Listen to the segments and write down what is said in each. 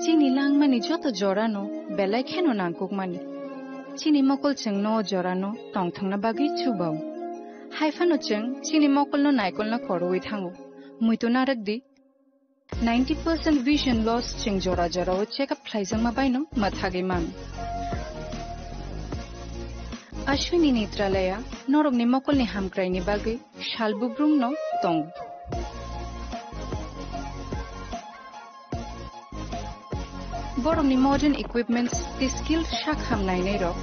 Chini lang mani joto jorano, belai keno nangkuk mani. Chini mokol cheng no jorano, tong thang na bagi chubao. Haifano cheng, chini mokol no naikol na koroi thango. Muito narak di. 90% vision loss cheng jora jora o check up thaisang mabaino mathage man. Ashwini Netralaya, norog ni mokol ni hamkrai ni bagi, shalbubrung no tong. Borok ni modern equipments, the skilled shak hamnai nei ro,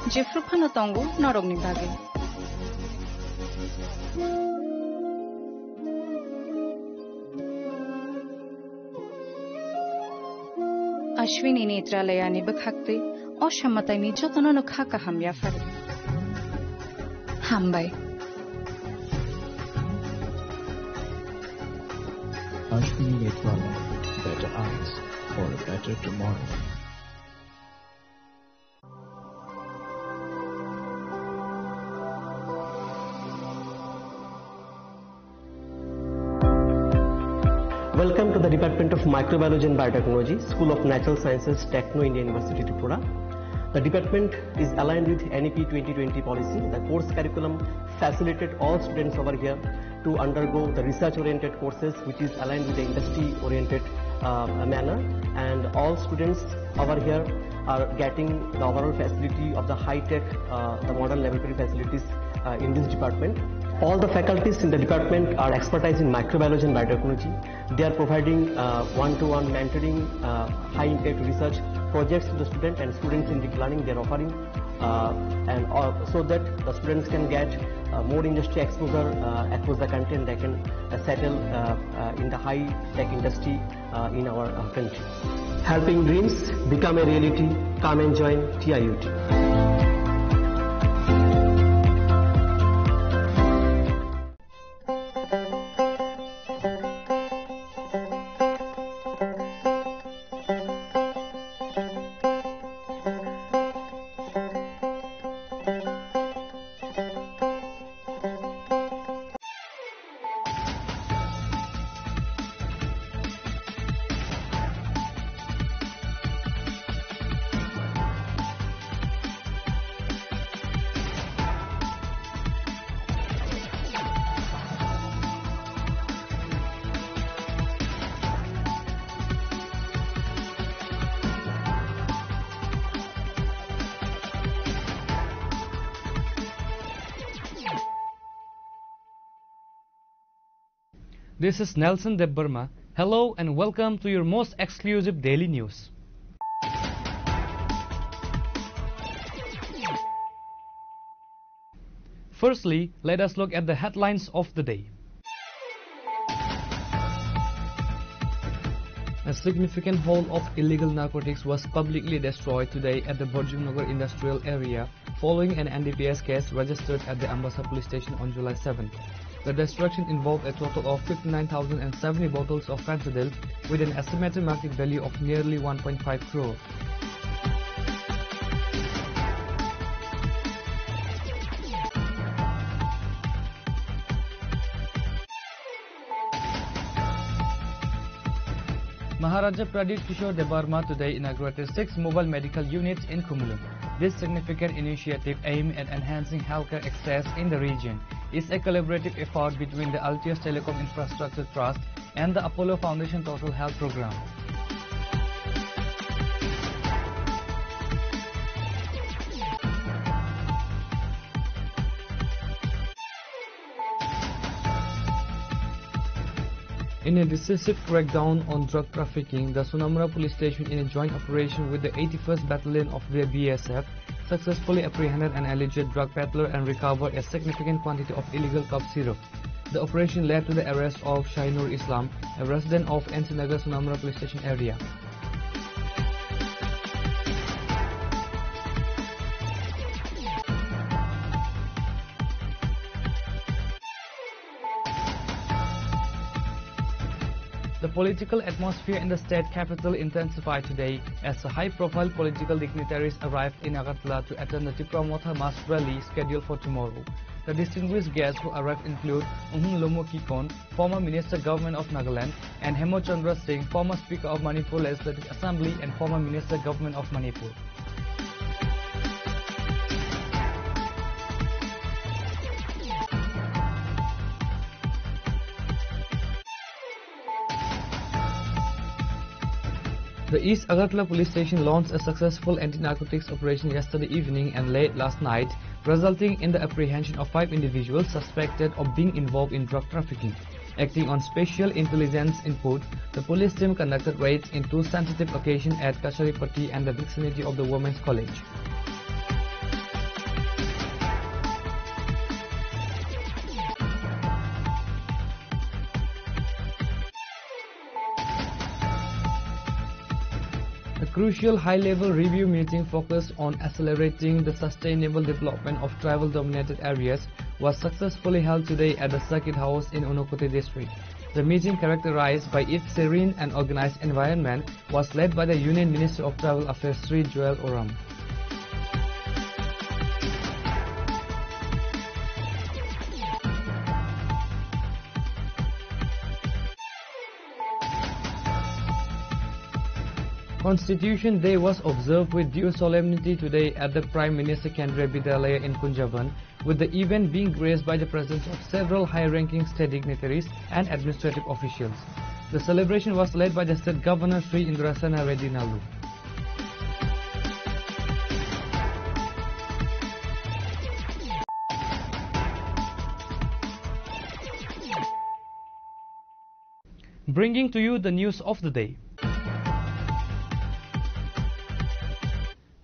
jefru phano tongo norog ni bagi. Ashwini Netralaya ni bakhakte, o shamatai ni jotono no khaka hamya fare. Hambai. Ashwini Netralaya, better eyes for a better tomorrow. Welcome to the Department of Microbiology and Biotechnology, School of Natural Sciences, Techno India University, Tripura. The department is aligned with NEP 2020 policy. The course curriculum facilitated all students over here to undergo the research-oriented courses, which is aligned with the industry-oriented manner. And all students over here are getting the overall facility of the high-tech, the modern laboratory facilities in this department. All the faculties in the department are expertise in microbiology and biotechnology. They are providing one-to-one mentoring, high-impact research projects to the student, and students in deep learning they are offering, so that the students can get more industry exposure across the country, and they can settle in the high-tech industry in our country. Helping dreams become a reality. Come and join TIUT. This is Nelson Debbarma. Hello and welcome to your most exclusive daily news. Firstly, let us look at the headlines of the day. A significant haul of illegal narcotics was publicly destroyed today at the Borjumnagar industrial area following an NDPS case registered at the Ambassa police station on July 7. The destruction involved a total of 59,070 bottles of fentanyl with an estimated market value of nearly 1.5 crore. Maharaja Pradeep Kishore Debbarma today inaugurated 6 mobile medical units in Kumulam. This significant initiative aimed at enhancing healthcare access in the region is a collaborative effort between the Altius Telecom Infrastructure Trust and the Apollo Foundation Total Health Program. In a decisive crackdown on drug trafficking, the Sunamura police station, in a joint operation with the 81st Battalion of the BSF, successfully apprehended an alleged drug peddler and recovered a significant quantity of illegal cough syrup. The operation led to the arrest of Shainur Islam, a resident of Ensinagar Sunamura police station area. The political atmosphere in the state capital intensified today as high-profile political dignitaries arrived in Agartala to attend the Tripura Motha mass rally scheduled for tomorrow. The distinguished guests who arrived include Lomo Kikon, former Minister Government of Nagaland, and Hemochandra Singh, former Speaker of Manipur Legislative Assembly and former Minister Government of Manipur. The East Agartala Police Station launched a successful anti-narcotics operation yesterday evening and late last night, resulting in the apprehension of 5 individuals suspected of being involved in drug trafficking. Acting on special intelligence input, the police team conducted raids in 2 sensitive locations at Kasharipati and the vicinity of the Women's College. A crucial high-level review meeting focused on accelerating the sustainable development of tribal-dominated areas was successfully held today at the Circuit House in Unukoti district. The meeting, characterized by its serene and organized environment, was led by the Union Minister of Tribal Affairs Sri Joel Oram. Constitution Day was observed with due solemnity today at the Prime Minister Kendriya Vidyalaya in Kunjavan, with the event being graced by the presence of several high-ranking state dignitaries and administrative officials. The celebration was led by the State Governor Sri Indrasena Reddy Nalu. Bringing to you the news of the day.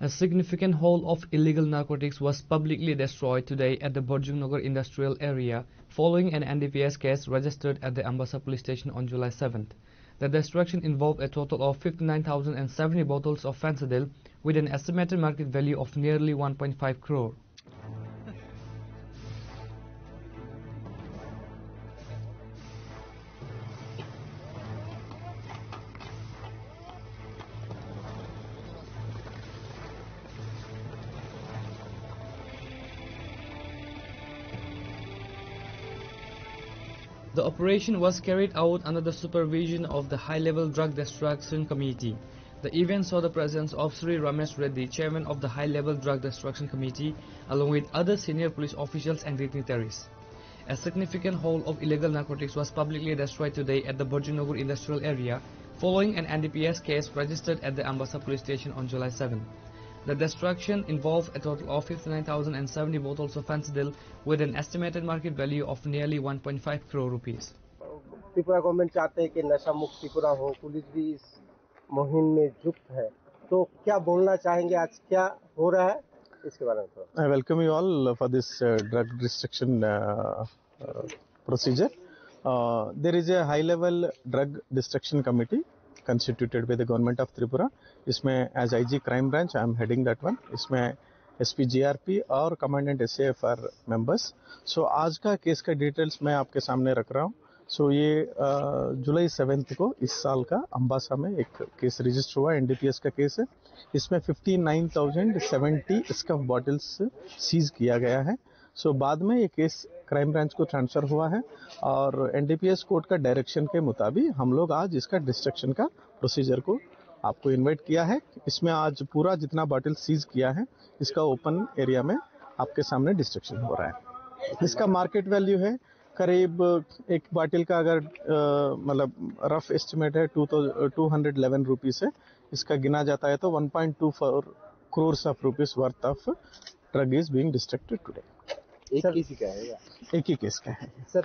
A significant haul of illegal narcotics was publicly destroyed today at the Borjungnagar industrial area following an NDPS case registered at the Ambassa police station on July 7th. The destruction involved a total of 59,070 bottles of fentanyl with an estimated market value of nearly 1.5 crore. The operation was carried out under the supervision of the High-Level Drug Destruction Committee. The event saw the presence of Sri Ramesh Reddy, Chairman of the High-Level Drug Destruction Committee, along with other senior police officials and dignitaries. A significant haul of illegal narcotics was publicly destroyed today at the Borjungnagar industrial area, following an NDPS case registered at the Ambassa police station on July 7. The destruction involved a total of 59,070 bottles of fentanyl with an estimated market value of nearly 1.5 crore rupees. Tripura government चाहते हैं कि नशा मुक्त त्रिपुरा हो, police भी इस मुहिम में जुट है, तो क्या बोलना चाहेंगे, आज क्या हो रहा है इसके बारे में थोड़ा? I welcome you all for this drug restriction procedure. There is a high-level drug destruction committee constituted by the government of Tripura. इसमें as IG crime branch I am heading that one. इसमें SP GRP और commandant SAF are members. So आज का case का details मैं आपके सामने रख रहा हूँ. So ये जुलाई 7 को इस साल का अम्बासा में एक केस रजिस्टर हुआ, NDPS का केस है. इसमें 59,070 स्कफ बॉटल्स सीज किया गया है. सो बाद में ये केस क्राइम ब्रांच को ट्रांसफर हुआ है और NDPS कोर्ट का डायरेक्शन के मुताबिक हम लोग आज इसका डिस्ट्रक्शन का प्रोसीजर को आपको इनवाइट किया है. इसमें आज पूरा जितना बॉटल सीज किया है इसका ओपन एरिया में आपके सामने डिस्ट्रक्शन हो रहा है. इसका मार्केट वैल्यू है करीब एक बॉटल का अगर मतलब रफ एस्टिमेट है 211 रुपीस है. इसका गिना जाता है तो 1.24 crores of rupees worth of drug is being distracted today. एक केस का है या एक ही केस का है सर?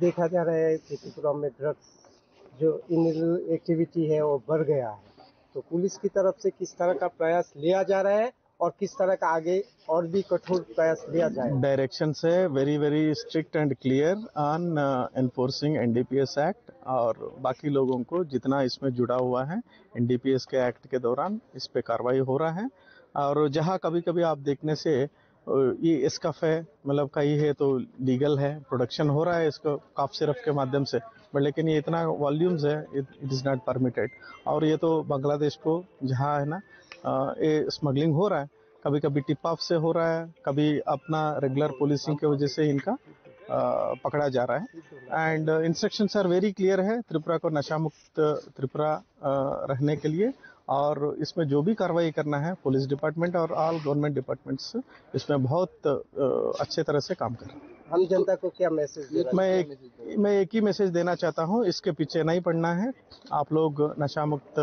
देखा जा रहा है कि त्रिपुरा में ड्रग्स जो इलीगल एक्टिविटी है वो बढ़ गया है, तो पुलिस की तरफ से किस तरह का प्रयास लिया जा रहा है और किस तरह का आगे और भी कठोर प्रयास लिया जाए? डायरेक्शन से very very strict and clear on enforcing NDPS act और बाकी लोगों को जितना इसमें जुड़ा हुआ है NDPS के एक्ट के दौरान इस पे कार्रवाई हो रहा है. और जहां कभी कभी आप देखने से ये स्कफ है मतलब कहीं है तो लीगल है, प्रोडक्शन हो रहा है इसको काफ सिरफ के माध्यम से, बट लेकिन ये इतना वॉल्यूम्स है इट इज़ नॉट परमिटेड. और ये तो बांग्लादेश को जहाँ है ना ये स्मगलिंग हो रहा है कभी कभी टिप ऑफ से हो रहा है, कभी अपना रेगुलर पुलिसिंग की वजह से इनका पकड़ा जा रहा है। And instructions are very clear है त्रिपुरा को नशा मुक्त त्रिपुरा रहने के लिए, और इसमें जो भी कार्रवाई करना है पुलिस डिपार्टमेंट और ऑल गवर्नमेंट डिपार्टमेंट्स इसमें बहुत अच्छे तरह से काम कर रहे हैं। हम जनता को क्या मैसेज देना? मैं एक ही मैसेज देना चाहता हूँ, इसके पीछे नहीं पड़ना है। आप लोग नशा मुक्त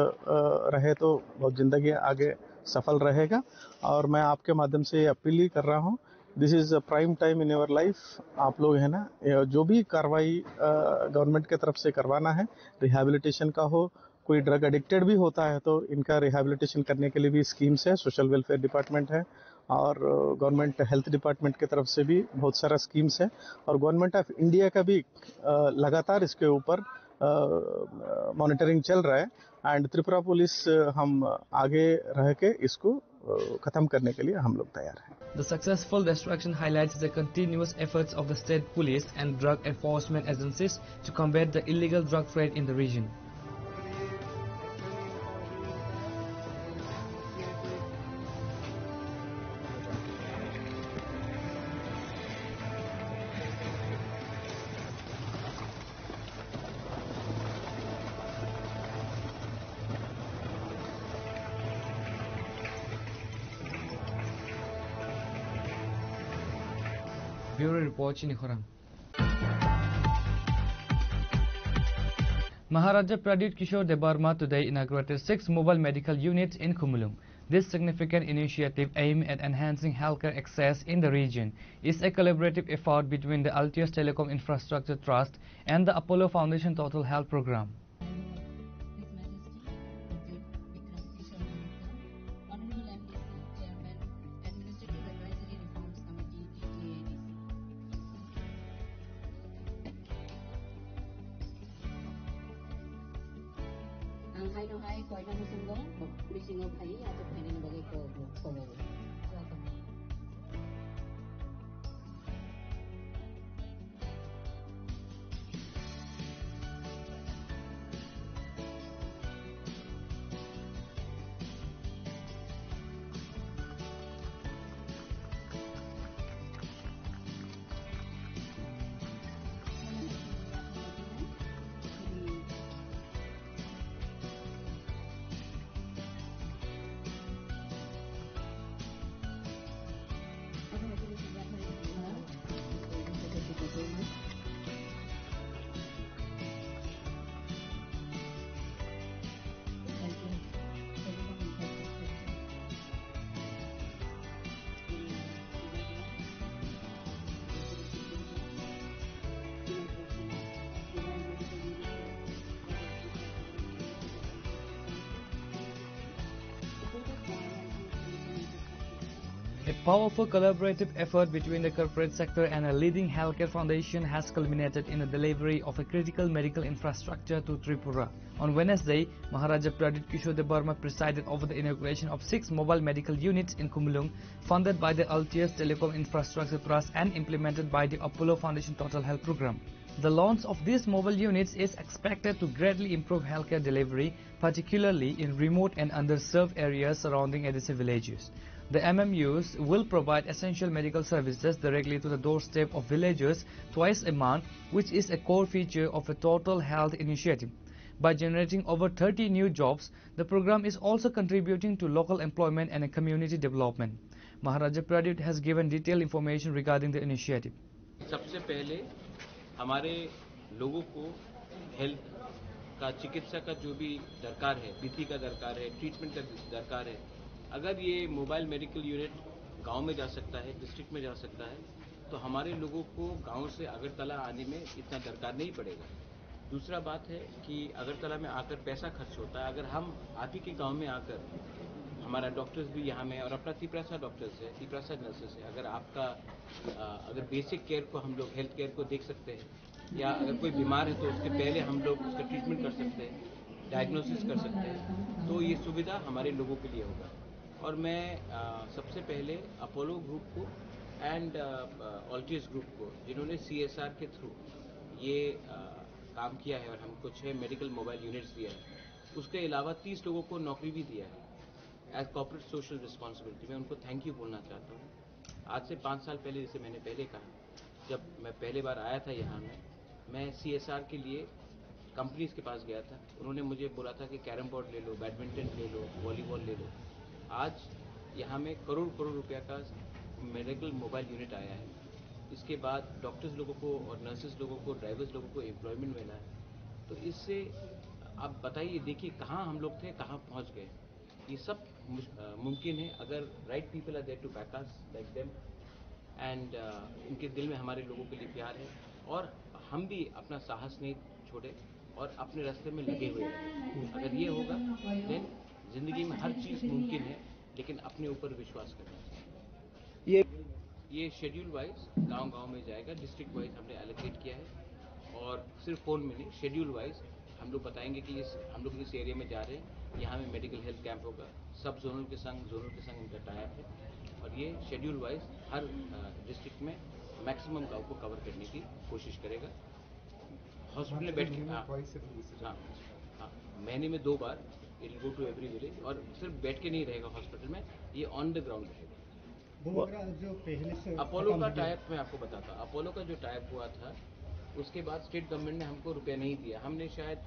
रहे तो बहुत जिंदगी आगे सफल रहेगा। और मैं आपके माध्यम से अपील ही कर रहा हूँ, this is a prime time in your life. आप लोग है ना, जो भी कार्रवाई गवर्नमेंट की तरफ से करवाना है, रिहैबिलिटेशन का हो, कोई ड्रग एडिक्टेड भी होता है तो इनका रिहैबिलिटेशन करने के लिए भी स्कीम्स है, सोशल वेलफेयर डिपार्टमेंट है और गवर्नमेंट हेल्थ डिपार्टमेंट की तरफ से भी बहुत सारा स्कीम्स है, और गवर्नमेंट ऑफ इंडिया का भी लगातार इसके ऊपर मॉनिटरिंग चल रहा है। एंड त्रिपुरा पुलिस हम आगे रह के इसको खत्म करने के लिए हम लोग तैयार हैं। The successful destruction highlights the continuous efforts of the state police and drug enforcement agencies to combat the illegal drug trade in the region. Bureau Report, Chini Khorang. Maharaja Pradip Kishore Debarma today inaugurated 6 mobile medical units in Khumulung. This significant initiative aimed at enhancing healthcare access in the region is a collaborative effort between the Altius Telecom Infrastructure Trust and the Apollo Foundation Total Health Program. A powerful collaborative effort between the corporate sector and a leading healthcare foundation has culminated in the delivery of a critical medical infrastructure to Tripura. On Wednesday, Maharaja Pradip Kishore Debarma presided over the inauguration of 6 mobile medical units in Khumulung, funded by the Altius Telecom Infrastructure Trust and implemented by the Apollo Foundation Total Health Program. The launch of these mobile units is expected to greatly improve healthcare delivery, particularly in remote and underserved areas surrounding ADC villages. The MMUs will provide essential medical services directly to the doorstep of villagers twice a month, which is a core feature of a total health initiative. By generating over 30 new jobs, the program is also contributing to local employment and community development. Maharaja Pradip has given detailed information regarding the initiative. सबसे पहले हमारे लोगों को health का, चिकित्सा का जो भी दरकार है, विधि का दरकार है, ट्रीटमेंट का दरकार है, अगर ये मोबाइल मेडिकल यूनिट गांव में जा सकता है, डिस्ट्रिक्ट में जा सकता है, तो हमारे लोगों को गांव से अगरतला आने में इतना दरकार नहीं पड़ेगा। दूसरा बात है कि अगरतला में आकर पैसा खर्च होता है, अगर हम आप ही के गाँव में आकर, हमारा डॉक्टर्स भी यहाँ में और अपना तिपरासा डॉक्टर्स है, तिपरासा नर्सेस है, अगर आपका अगर बेसिक केयर को हम लोग हेल्थ केयर को देख सकते हैं, या अगर कोई बीमार है तो उसके पहले हम लोग उसका ट्रीटमेंट कर सकते हैं, डायग्नोसिस कर सकते हैं, तो ये सुविधा हमारे लोगों के लिए होगा। और मैं सबसे पहले अपोलो ग्रुप को एंड ऑल्टियस ग्रुप को, जिन्होंने CSR के थ्रू ये काम किया है और हमको 6 मेडिकल मोबाइल यूनिट्स दिया है, उसके अलावा 30 लोगों को नौकरी भी दिया है, एज कॉर्पोरेट सोशल रिस्पॉन्सिबिलिटी मैं उनको थैंक यू बोलना चाहता हूँ। आज से 5 साल पहले, जैसे मैंने पहले कहा, जब मैं पहले बार आया था यहाँ में, मैं CSR के लिए कंपनीज के पास गया था। उन्होंने मुझे बोला था कि कैरम बोर्ड ले लो, बैडमिंटन ले लो, वॉलीबॉल ले लो। आज यहाँ में करोड़ करोड़ रुपया का मेडिकल मोबाइल यूनिट आया है। इसके बाद डॉक्टर्स लोगों को और नर्सेज लोगों को, ड्राइवर्स लोगों को एम्प्लॉयमेंट मिला है। तो इससे आप बताइए, देखिए कहाँ हम लोग थे, कहाँ पहुँच गए। ये सब मुमकिन है अगर right people are there to back us like them, and इनके दिल में हमारे लोगों के लिए प्यार है, और हम भी अपना साहस नहीं छोड़े और अपने रास्ते में लगे हुए हैं। अगर ये होगा देन जिंदगी में हर चीज़ मुमकिन है, लेकिन अपने ऊपर विश्वास करना चाहिए। ये शेड्यूल वाइज गांव-गांव में जाएगा, डिस्ट्रिक्ट वाइज हमने एलोकेट किया है, और सिर्फ फोन में नहीं, शेड्यूल वाइज हम लोग बताएंगे कि हम लोग इस एरिया में जा रहे हैं, यहाँ में मेडिकल हेल्थ कैंप होगा। सब जोनल के संग इनका टाइप है, और ये शेड्यूल वाइज हर डिस्ट्रिक्ट में मैक्सिमम गांव को कवर करने की कोशिश करेगा। हॉस्पिटल में बैठ के हाँ, महीने में 2 बार it go to every village, और सिर्फ बैठ के नहीं रहेगा हॉस्पिटल में, ये ऑन द ग्राउंड रहेगा। जो पहले से अपोलो का टाइप मैं आपको बताता हूँ। अपोलो का जो टाइप हुआ था, उसके बाद स्टेट गवर्नमेंट ने हमको रुपया नहीं दिया। हमने शायद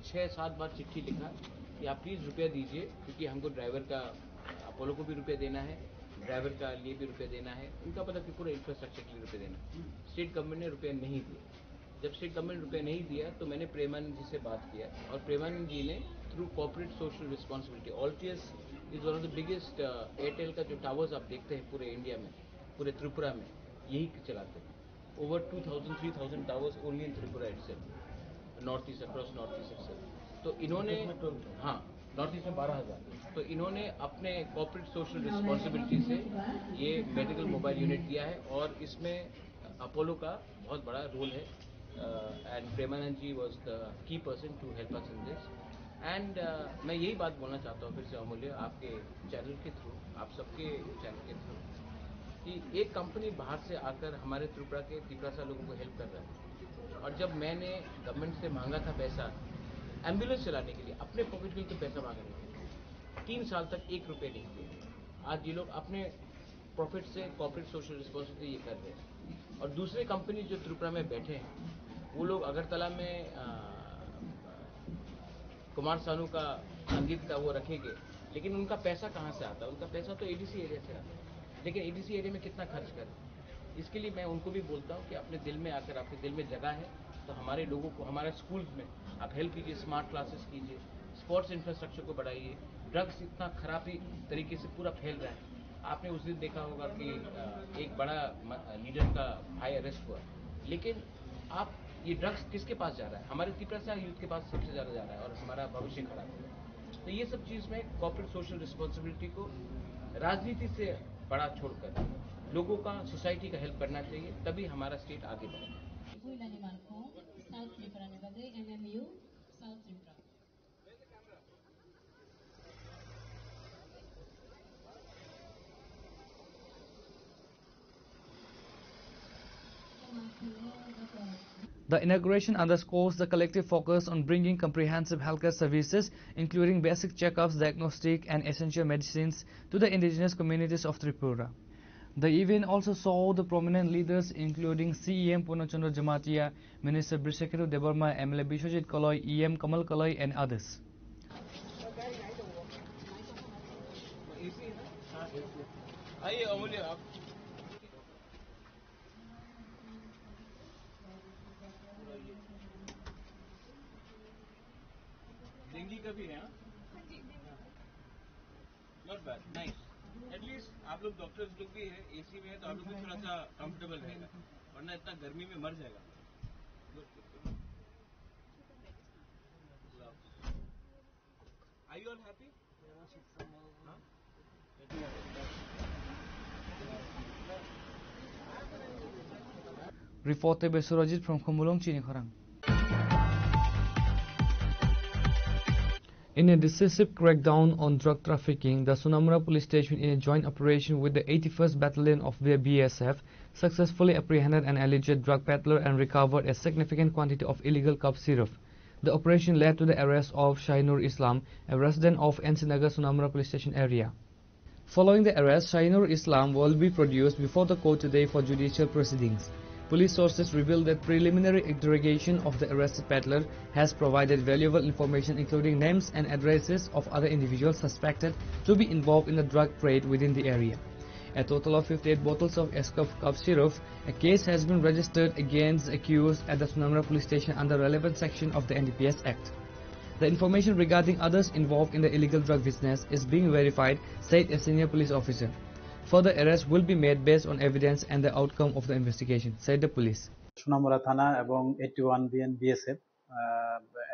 6-7 बार चिट्ठी लिखा कि आप प्लीज़ रुपया दीजिए, क्योंकि हमको ड्राइवर का, अपोलो को भी रुपया देना है, ड्राइवर का लिए भी रुपया देना है, उनका मतलब कि पूरे इंफ्रास्ट्रक्चर के लिए रुपया देना है। स्टेट गवर्नमेंट ने रुपया नहीं दिया। जब स्टेट गवर्नमेंट रुपया नहीं दिया तो मैंने प्रेमानंद जी से बात किया, और प्रेमानंद जी ने through corporate social responsibility, Altius is one of the biggest, Airtel का जो टावर्स आप देखते हैं पूरे इंडिया में, पूरे त्रिपुरा में, यही चलाते हैं। Over 2000-3000 towers only in Tripura itself, north east, across north east itself. तो इन्होंने, हाँ, नॉर्थ ईस्ट में 12,000। तो इन्होंने अपने कॉर्पोरेट सोशल रिस्पॉन्सिबिलिटी से ये मेडिकल मोबाइल यूनिट दिया है, और इसमें अपोलो का बहुत बड़ा रोल है, and Premanand ji was the key person to help us in this. And मैं यही बात बोलना चाहता हूँ फिर से अमूल्य, आपके चैनल के थ्रू, आप सबके चैनल के थ्रू, कि एक कंपनी बाहर से आकर हमारे त्रिपुरा के 13 लोगों को हेल्प कर रहा है। और जब मैंने गवर्नमेंट से मांगा था पैसा एम्बुलेंस चलाने के लिए, अपने पॉकेट के लिए तो पैसा मांग रहे थे, 3 साल तक 1 रुपये नहीं दिए। आज ये लोग अपने प्रॉफिट से कॉर्पोरेट सोशल रिस्पॉन्सिबिलिटी ये कर रहे हैं। और दूसरे कंपनी जो त्रिपुरा में बैठे हैं, वो लोग अगरतला में कुमार सानू का संगीत का वो रखेंगे, लेकिन उनका पैसा कहाँ से आता है? उनका पैसा तो एडीसी एरिया से आता है, लेकिन एडीसी एरिया में कितना खर्च करें? इसके लिए मैं उनको भी बोलता हूँ कि अपने दिल में आकर, आपके दिल में जगह है तो हमारे लोगों को, हमारे स्कूल्स में आप हेल्प कीजिए, स्मार्ट क्लासेस कीजिए, स्पोर्ट्स इंफ्रास्ट्रक्चर को बढ़ाइए। ड्रग्स इतना खराब तरीके से पूरा फैल रहा है। आपने उस दिन देखा होगा कि एक बड़ा लीडर का भाई अरेस्ट हुआ, लेकिन आप, ये ड्रग्स किसके पास जा रहा है? हमारे त्रिपुरा यूथ के पास सबसे ज़्यादा जा रहा है, और हमारा भविष्य खराब है। तो ये सब चीज़ में कॉर्पोरेट सोशल रिस्पॉन्सिबिलिटी को राजनीति से बड़ा छोड़कर लोगों का, सोसाइटी का हेल्प करना चाहिए, तभी हमारा स्टेट आगे बढ़ेगा। The inauguration underscores the collective focus on bringing comprehensive healthcare services, including basic checkups, diagnostic and essential medicines, to the indigenous communities of Tripura. The event also saw the prominent leaders including CEM Purnachandra Jamatia, Minister Briseketu Debarma, MLA Bishojit Kaloi, EM Kamal Kaloi and others. Dinghy का भी है, not bad, nice. At least आप लोग doctors लोग भी है, AC में है, तो आप लोग भी थोड़ा सा कंफर्टेबल रहेगा, वरना इतना गर्मी में मर जाएगा। Are you all happy? Reported by Surajit from Khumulong, Chini Khorang. In a decisive crackdown on drug trafficking, the Sunamura police station, in a joint operation with the 81st Battalion of the BSF, successfully apprehended an alleged drug peddler and recovered a significant quantity of illegal cough syrup. The operation led to the arrest of Shahinur Islam, a resident of Englsih Sunamura police station area. Following the arrest, Shahinur Islam will be produced before the court today for judicial proceedings. Police sources revealed that preliminary interrogation of the arrested peddler has provided valuable information including names and addresses of other individuals suspected to be involved in the drug trade within the area. A total of 58 bottles of Escof cough syrup. A case has been registered against the accused at the Sunamura police station under relevant section of the NDPS Act. The information regarding others involved in the illegal drug business is being verified, said a senior police officer. Further arrests will be made based on evidence and the outcome of the investigation, said the police. Sonamura থানা এবং 81 BN BSF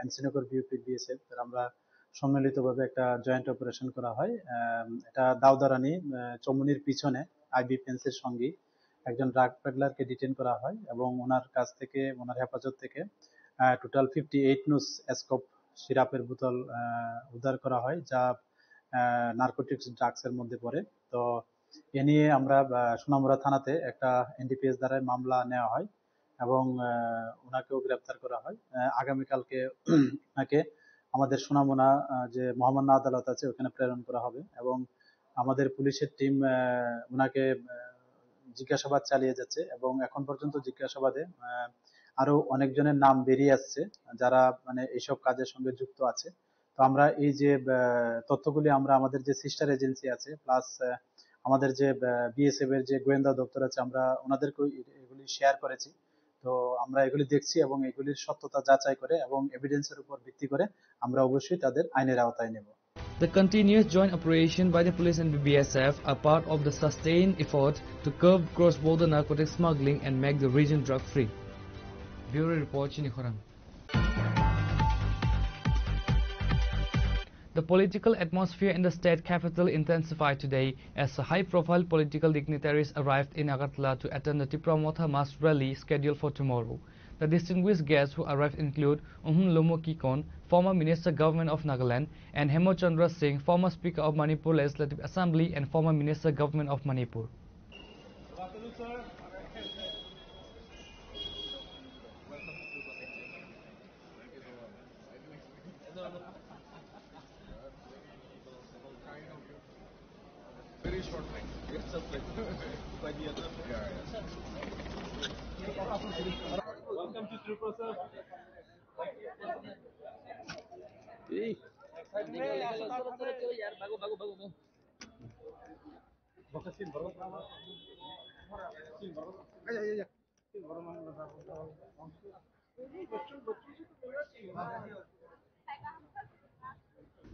এনসিনগর BUP BSF আমরা সম্মিলিতভাবে একটা joint operation করা হয়। এটা দাউদারানি চমুনির পিছনে IB ফেন্সের সঙ্গে একজন ড্রাগ পেডলারকে ডিটেইন করা হয় এবং ওনার কাছ থেকে ওনার হেফাজত থেকে টোটাল 58 নুস এসকোপ সিরাপের বোতল উদ্ধার করা হয় যা নারকোটিক্স ড্রাগসের মধ্যে পড়ে। তো এ নিয়ে আমরা সোনামুড়া থানাতে একটা এনডিপিএস দ্বারা মামলা নেওয়া হয় এবং ওনাকেও গ্রেফতার করা হয়। আগামীকালকে ওনাকে আমাদের সোনামুড়া যে মহামান্য আদালত আছে ওখানে প্রেরণ করা হবে এবং আমাদের পুলিশের টিম ওনাকে জিজ্ঞাসাবাদ চালিয়ে যাচ্ছে এবং এখন পর্যন্ত জিজ্ঞাসাবাদে আরো অনেকজনের নাম বেরিয়ে আসছে যারা মানে এইসব কাজের সঙ্গে যুক্ত আছে। তো আমরা এই যে তথ্যগুলি আমরা আমাদের যে সিস্টার এজেন্সি আছে প্লাস আমাদের যে বিএসএফ এর যে গোয়েন্দা দপ্তর আছে আমরা ওনাদেরকে এগুলি শেয়ার করেছি। তো আমরা এগুলি দেখছি এবং এগুলির সত্যতা যাচাই করে এবং এভিডেন্সের উপর ভিত্তি করে আমরা অবশ্যই তাদের আইনের আওতায় নেব। The continuous joint operation by the police and BSF are part of the sustained effort to curb cross-border narcotic smuggling and make the region drug-free. Bureau Report, Chini Khorang. The political atmosphere in the state capital intensified today as high-profile political dignitaries arrived in Agartala to attend the Tripura Motha mass rally scheduled for tomorrow. The distinguished guests who arrived include Lomo Kikon, former Minister Government of Nagaland, and Hemo Chandra Singh, former Speaker of Manipur Legislative Assembly and former Minister Government of Manipur. Very short line. It's just like by the other. Welcome to Tripura, sir.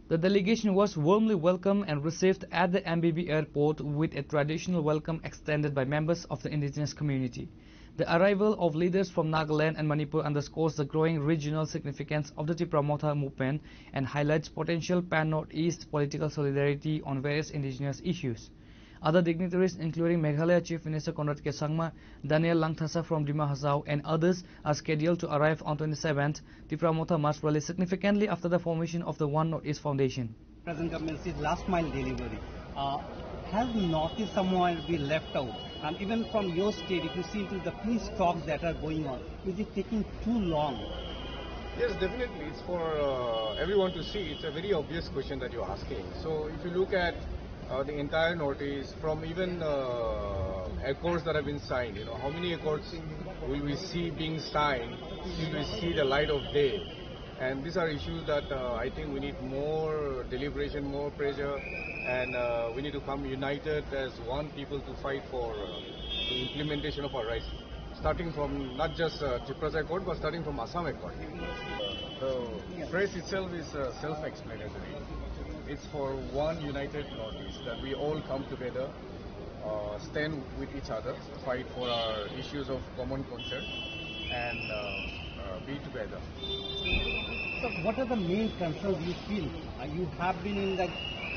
The delegation was warmly welcomed and received at the MBB airport with a traditional welcome extended by members of the indigenous community. The arrival of leaders from Nagaland and Manipur underscores the growing regional significance of the Tripura Motha movement and highlights potential pan-Northeast political solidarity on various indigenous issues. Other dignitaries including Meghalaya Chief Minister Conrad K. Sangma, Daniel Langthasa from Dima Hasao and others are scheduled to arrive on 27th Tripura Motha Mass Rally significantly after the formation of the One Northeast Foundation. Present government says last mile delivery. Has Northeast somewhere been left out? And even from your state, if you see to the peace talks that are going on, is it taking too long? Yes, definitely. It's for everyone to see. It's a very obvious question that you're asking. So if you look at the entire Northeast, from even accords that have been signed, how many accords will we see being signed till we see the light of day? And these are issues that I think we need more deliberation, more pressure, and we need to come united as one people to fight for the implementation of our rights, starting from not just Tripura's Accord, but starting from Assam Accord. The phrase itself is self-explanatory. It's for one united Northeast, that we all come together, stand with each other, fight for our issues of common concern, and be together. So what are the main concerns you feel? You have been in the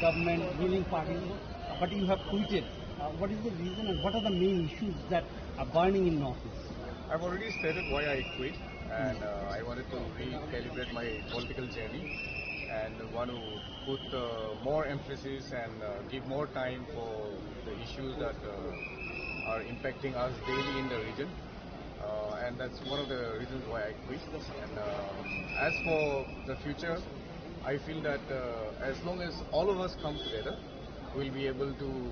government ruling party, but you have quitted. What is the reason and what are the main issues that are burning in Northeast? I've already stated why I quit, and I wanted to recalibrate my political journey and want to put more emphasis and give more time for the issues that are impacting us daily in the region. and that's one of the reasons why I quit. And as for the future, I feel that as long as all of us come together, we'll be able to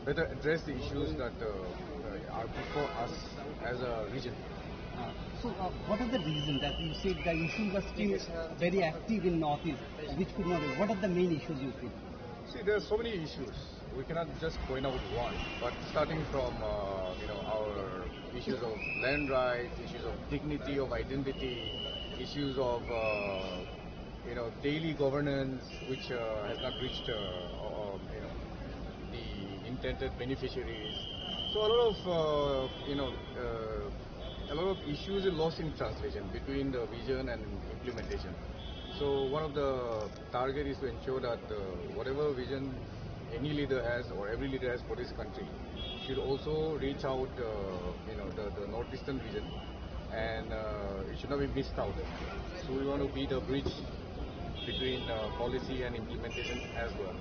better address the issues that are before us as a region. So what are the reasons that you said the issues are still very active in Northeast, which could not be? What are the main issues you feel? See, there are so many issues. We cannot just point out one, but starting from our issues of land rights, issues of dignity, of identity, issues of daily governance, which has not reached the intended beneficiaries. So a lot of issues are lost in translation between the vision and implementation. So one of the target is to ensure that whatever vision any leader has or every leader has for this country should also reach out the northeastern region, and it should not be missed out. So we want to be the bridge between policy and implementation as well.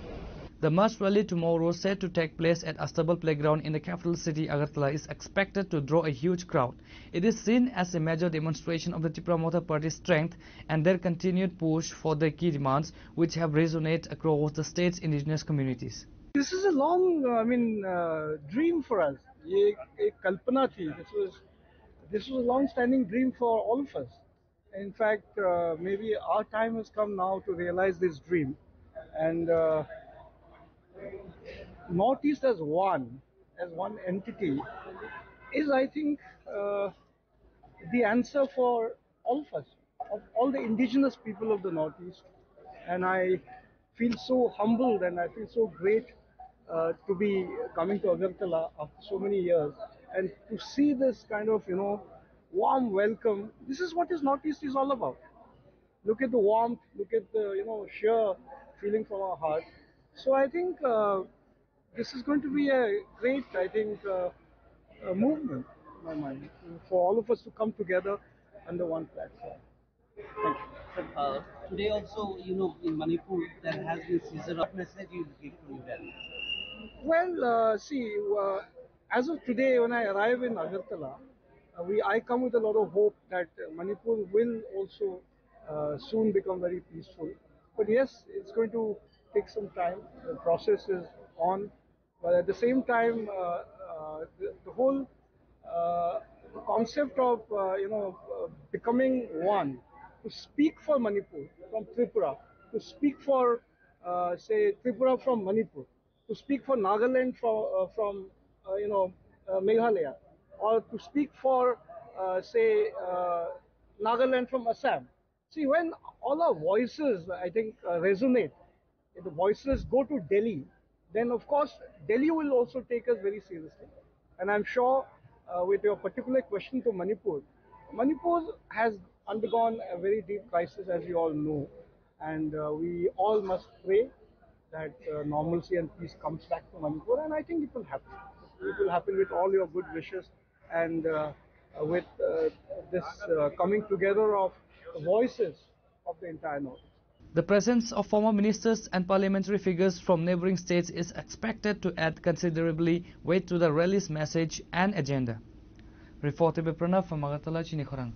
The march rally tomorrow, set to take place at Astebal Playground in the capital city Agartala, is expected to draw a huge crowd. It is seen as a major demonstration of the Tripura Mota Party's strength and their continued push for their key demands, which have resonated across the state's indigenous communities. This is a long, dream for us. ये एक कल्पना थी. This was a long-standing dream for all of us. In fact, maybe our time has come now to realize this dream, and Northeast as one entity is, I think, the answer for all of us, of all the indigenous people of the Northeast. And I feel so humbled and I feel so great to be coming to Agartala after so many years and to see this kind of, warm welcome. This is what Northeast is all about. Look at the warmth, look at the, sheer feeling from our heart. So I think this is going to be a great, movement in my mind for all of us to come together under one platform. Thank you. Today also, in Manipur, there has been seizure. What message you give to them? Well, as of today, when I arrive in Agartala, I come with a lot of hope that Manipur will also soon become very peaceful. But yes, it's going to take some time. The process is on. But at the same time, the whole concept of becoming one, to speak for Manipur from Tripura, to speak for say Tripura from Manipur, to speak for Nagaland from Meghalaya, or to speak for Nagaland from Assam. See, when all our voices, I think, resonate, if the voices go to Delhi, then of course Delhi will also take us very seriously. And I'm sure with your particular question to Manipur, Manipur has undergone a very deep crisis, as you all know, and we all must pray that normalcy and peace comes back to Manipur, and I think it will happen. It will happen with all your good wishes and with this coming together of voices of the entire North. The presence of former ministers and parliamentary figures from neighboring states is expected to add considerably weight to the rally's message and agenda. Reported by Pranav from Agartala, Chini Khorang.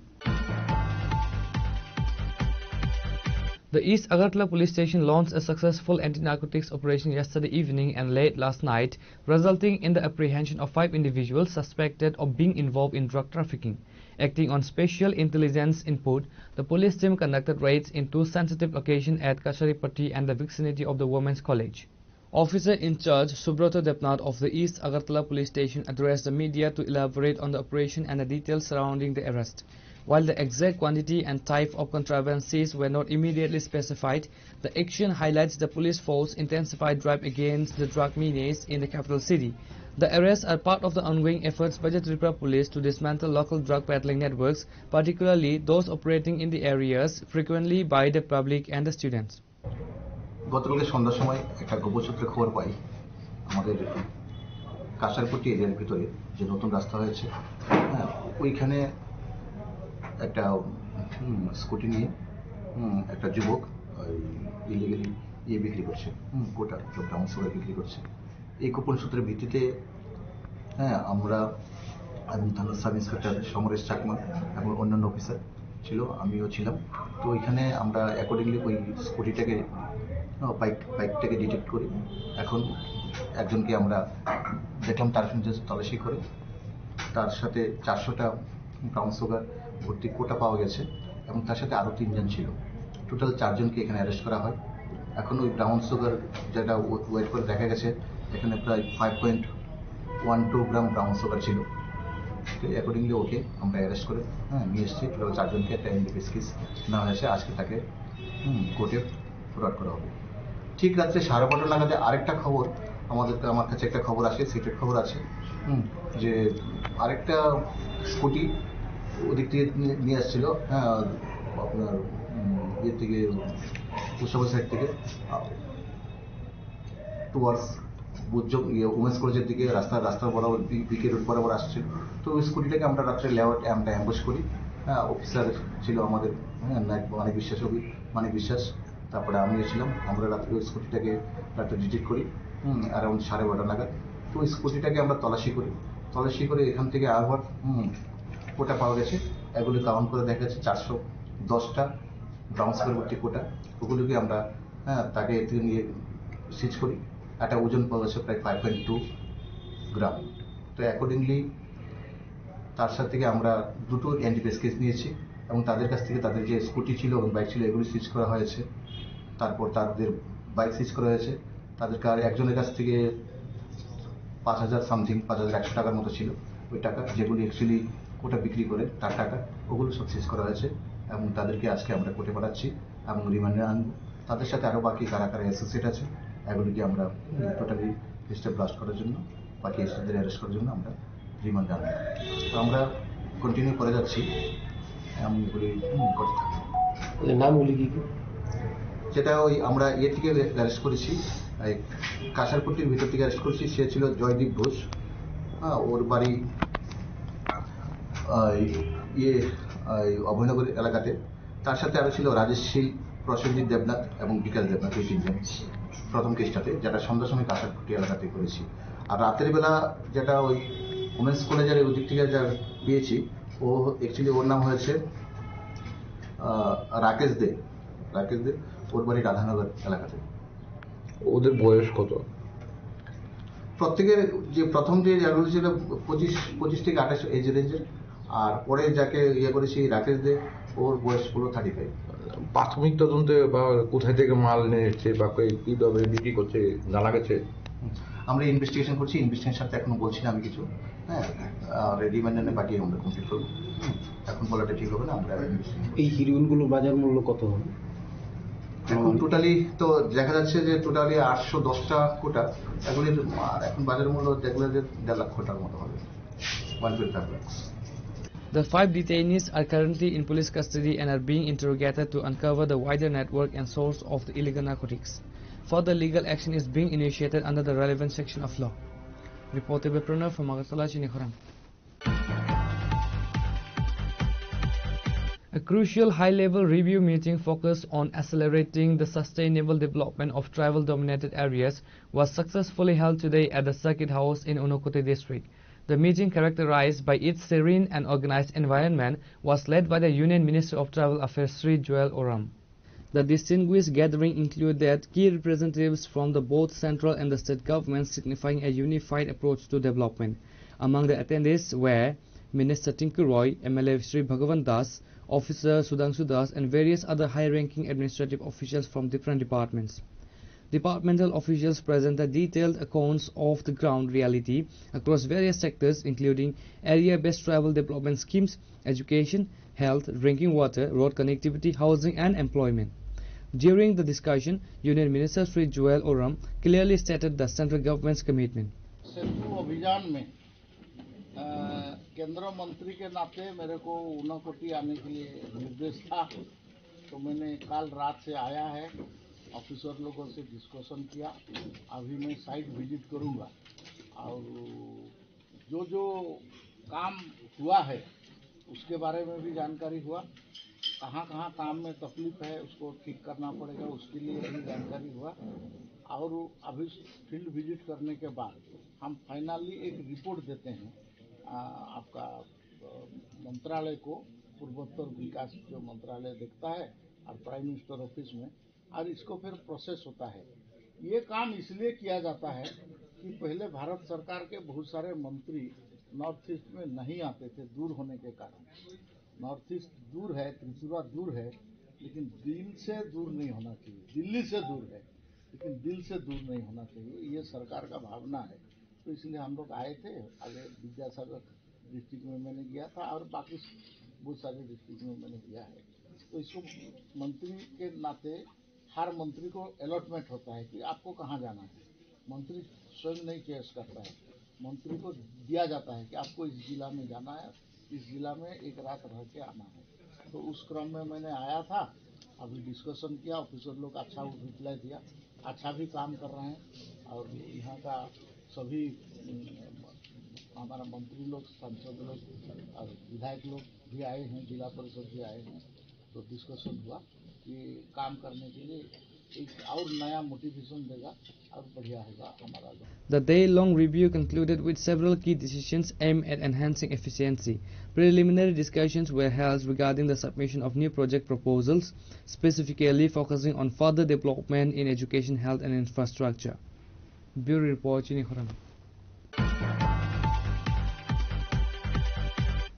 The East Agartala police station launched a successful anti-narcotics operation yesterday evening and late last night, resulting in the apprehension of 5 individuals suspected of being involved in drug trafficking. Acting on special intelligence input, the police team conducted raids in 2 sensitive locations at Kasharipatti and the vicinity of the Women's College. Officer in charge Subrata Depnath of the East Agartala police station addressed the media to elaborate on the operation and the details surrounding the arrest. While the exact quantity and type of contraband seized were not immediately specified, the action highlights the police force's intensified drive against the drug menace in the capital city. The arrests are part of the ongoing efforts by the Tripura police to dismantle local drug peddling networks, particularly those operating in the areas frequently by the public and the students. গতকাল সন্ধ্যার সময় একটা গোপসূত্রে খবর পাই আমাদের কাশারপট্টি এরিয়ার ভিতরে যে নতুন রাস্তা হয়েছে, ওইখানে একটা স্কুটি নিয়ে একটা যুবক ইলিগালি বিক্রি করছে, কোটা ব্রাউন সুগার বিক্রি করছে। এই গোপন সূত্রের ভিত্তিতে আমরা এবং থানার সাব ইন্সপেক্টর সমরেশ চাকমা এবং অন্যান্য অফিসার ছিল, আমিও ছিলাম। তো এখানে আমরা অ্যাকর্ডিংলি ওই স্কুটিটাকে বাইকটাকে ডিটেক্ট করি। এখন একজনকে আমরা দেখলাম তার সঙ্গে তল্লাশি করে তার সাথে 400টা ব্রাউন সুগার ভর্তি কোটা পাওয়া গেছে এবং তার সাথে আরও 3 জন ছিল। টোটাল 4 জনকে এখানে অ্যারেস্ট করা হয়। এখন ওই ব্রাউন সুগার যেটা ওয়েট করে দেখা গেছে এখানে প্রায় 5.12 গ্রাম ব্রাউন সুগার ছিল। অ্যাকর্ডিংলি ওকে আমরা অ্যারেস্ট করে নিয়ে এসেছি। টোটাল 4 জনকে একটা এনডিপিএস কেস নেওয়া হয়েছে। আজকে তাকে কোর্টে ফরওয়ার্ড করা হবে। ঠিক রাত্রে 12:30 নাগাদে আরেকটা খবর আমার কাছে একটা খবর আসে, সিক্রেট খবর আছে যে আরেকটা স্কুটি ওদিক থেকে নিয়ে আসছিল, আপনার ইয়ে থেকে কুশাবা সাইড থেকে টুয়ার্ডস উমেন্স কলেজের দিকে রাস্তার বরাবর বিকে রোড বরাবর আসছিল। তো ওই স্কুটিটাকে আমরা রাত্রে আমরা অ্যাম্বুশ করি। অফিসার ছিল আমাদের মানিক বিশ্বাস, তারপরে আমিও ছিলাম। আমরা রাত্রে ওই স্কুটিটাকে রাত্রে ডিটেক্ট করি অ্যারাউন্ড 12:30 নাগাদ। তো ওই স্কুটিটাকে আমরা তল্লাশি করে এখান থেকে আবার কোটা পাওয়া গেছে। এগুলি কাউন্ট করে দেখা যাচ্ছে 410টা ব্রাউন সুগার ভর্তি কোটা। ওগুলোকে আমরা তাকে থেকে নিয়ে সিজ করি। একটা ওজন পাওয়া গেছে প্রায় 5.2 গ্রাম। তো অ্যাকর্ডিংলি তার সাথে থেকে আমরা 2টো এনডিপিএস কেস নিয়েছি এবং তাদের কাছ থেকে তাদের যে স্কুটি ছিল এবং বাইক ছিল এগুলি সিজ করা হয়েছে। তারপর তাদের বাইক সিজ করা হয়েছে। তাদের একজনের কাছ থেকে 5,000 সামথিং 5,100 টাকার মতো ছিল ওই টাকা, যেগুলি অ্যাকচুয়ালি কোটা বিক্রি করে তার টাকা, ওগুলো সব সিজ করা হয়েছে এবং তাদেরকে আজকে আমরা কোর্টে পাঠাচ্ছি এবং রিমান্ডে আনবো। তাদের সাথে আরও বাকি কারা অ্যাসোসিয়েট আছে এগুলিকে আমরা টোটালি লিস্টে ব্লাস্ট করার জন্য, বাকি এসেদের অ্যারেস্ট করার জন্য আমরা রিমান্ডে আনবো। তো আমরা কন্টিনিউ করে যাচ্ছি এগুলি করতে থাকবো। নামগুলি কি? যেটা ওই আমরা থেকে অ্যারেস্ট করেছি, কাঁসারপট্টির ভিতর থেকে অ্যারেস্ট করেছি। সে ছিল জয়দীপ ঘোষ, ওর বাড়ি অভয়নগর এলাকাতে। তার সাথে আরও ছিল রাজেশ শীল, প্রসেনজিৎ দেবনাথ এবং বিকাশ দেবনাথ, এই 3 জন প্রথম কেসটাতে, যেটা সন্ধ্যার সময় কাঁসারপট্টি এলাকাতে করেছি। আর রাতের বেলা যেটা ওই উমেন্স কলেজের ওই দিক থেকে যা পেয়েছি, ও অ্যাকচুয়ালি ওর নাম হয়েছে রাকেশ দে, ওর বাড়ি রাধানগর এলাকাতে। ওদের বয়স কত? প্রত্যেকের যে প্রথম যে যাগুলো ছিল 25 থেকে 28 এজ রেঞ্জের, আর পরে যাকে করেছি রাকেশ দে, ওর বয়স হলো 35। প্রাথমিক তদন্তে বা কোথায় থেকে মাল নিয়ে এসছে বা কিভাবে বিক্রি করছে জানা গেছে? আমরা ইনভেস্টিগেশন করছি, ইনভেস্টিগেশন সাথে এখনো বলছি না আমি কিছু। রিমান্ডে পাঠিয়ে আমরা কমপ্লিট করবো। এখন বলাটা ঠিক হবে না। আমরা এই হিরোইনগুলো বাজার মূল্য কত হবে এখন টোটালি? তো দেখা যাচ্ছে যে টোটালি 810টা কোটা, এগুলির এখন বাজার মূল্য দেখলে যে 1.5 লাখ কোটার মতো হবে, 1.5 lakh. The 5 detainees are currently in police custody and are being interrogated to uncover the wider network and source of the illegal narcotics. Further legal action is being initiated under the relevant section of law. Reported by Pranav from Agartala, Chini Khorang. A crucial high-level review meeting focused on accelerating the sustainable development of tribal-dominated areas was successfully held today at the Circuit House in Unakoti district. The meeting, characterized by its serene and organized environment, was led by the Union Minister of Tribal Affairs Sri Joel Oram. The distinguished gathering included key representatives from both central and the state governments, signifying a unified approach to development. Among the attendees were Minister Tinku Roy, MLA Sri Bhagavan Das, Officer Sudhanshu Das, and various other high-ranking administrative officials from different departments. Departmental officials presented detailed accounts of the ground reality across various sectors, including area-based tribal development schemes, education, health, drinking water, road connectivity, housing, and employment. During the discussion, Union Minister Sri Joel Oram clearly stated the central government's commitment. अभियान में केंद्र मंत्री के नाते मेरे को ऊनाकोटी आने के लिए निर्देश था, तो मैंने कल रात से आया है, ऑफिसर लोगों से डिस्कशन किया। अभी मैं साइट विजिट करूंगा और जो जो काम हुआ है उसके बारे में भी जानकारी हुआ। कहाँ कहाँ काम में तकलीफ है उसको ठीक करना पड़ेगा, उसके लिए भी जानकारी हुआ। और अभी फील्ड विजिट करने के बाद हम फाइनली एक रिपोर्ट देते हैं आपका मंत्रालय को, पूर्वोत्तर विकास जो मंत्रालय देखता है और प्राइम मिनिस्टर ऑफिस में, और इसको फिर प्रोसेस होता है। ये काम इसलिए किया जाता है कि पहले भारत सरकार के बहुत सारे मंत्री नॉर्थ ईस्ट में नहीं आते थे दूर होने के कारण। नॉर्थ ईस्ट दूर है, त्रिपुरा दूर है, लेकिन दिल से दूर नहीं होना चाहिए। दिल्ली से दूर है लेकिन दिल से दूर नहीं होना चाहिए, ये सरकार का भावना है। तो इसलिए हम लोग आए थे। आगे विद्यासागर डिस्ट्रिक्ट में मैंने गया था और बाकी बहुत सारे डिस्ट्रिक्ट में मैंने किया है। तो इसको मंत्री के नाते हर मंत्री को अलॉटमेंट होता है कि आपको कहाँ जाना है। मंत्री स्वयं नहीं चॉइस करता है, मंत्री को दिया जाता है कि आपको इस जिला में जाना है, इस जिला में एक रात रह के आना है। तो उस क्रम में मैंने आया था, अभी डिस्कशन किया, ऑफिसर लोग अच्छा रिप्लाई दिया, अच्छा भी काम कर रहे हैं। और यहाँ का सभी हमारा मंत्री लोग, सांसद लोग और विधायक लोग भी आए हैं, जिला परिषद भी आए हैं। तो डिस्कशन हुआ कि काम करने के लिए एक और नया मोटिवेशन देगा और बढ़िया होगा हमारा। The day-long review concluded with several key decisions aimed at enhancing efficiency. Preliminary discussions were held regarding the submission of new project proposals, specifically focusing on further development in education, health and infrastructure. Bureau Report, Chini Khorang.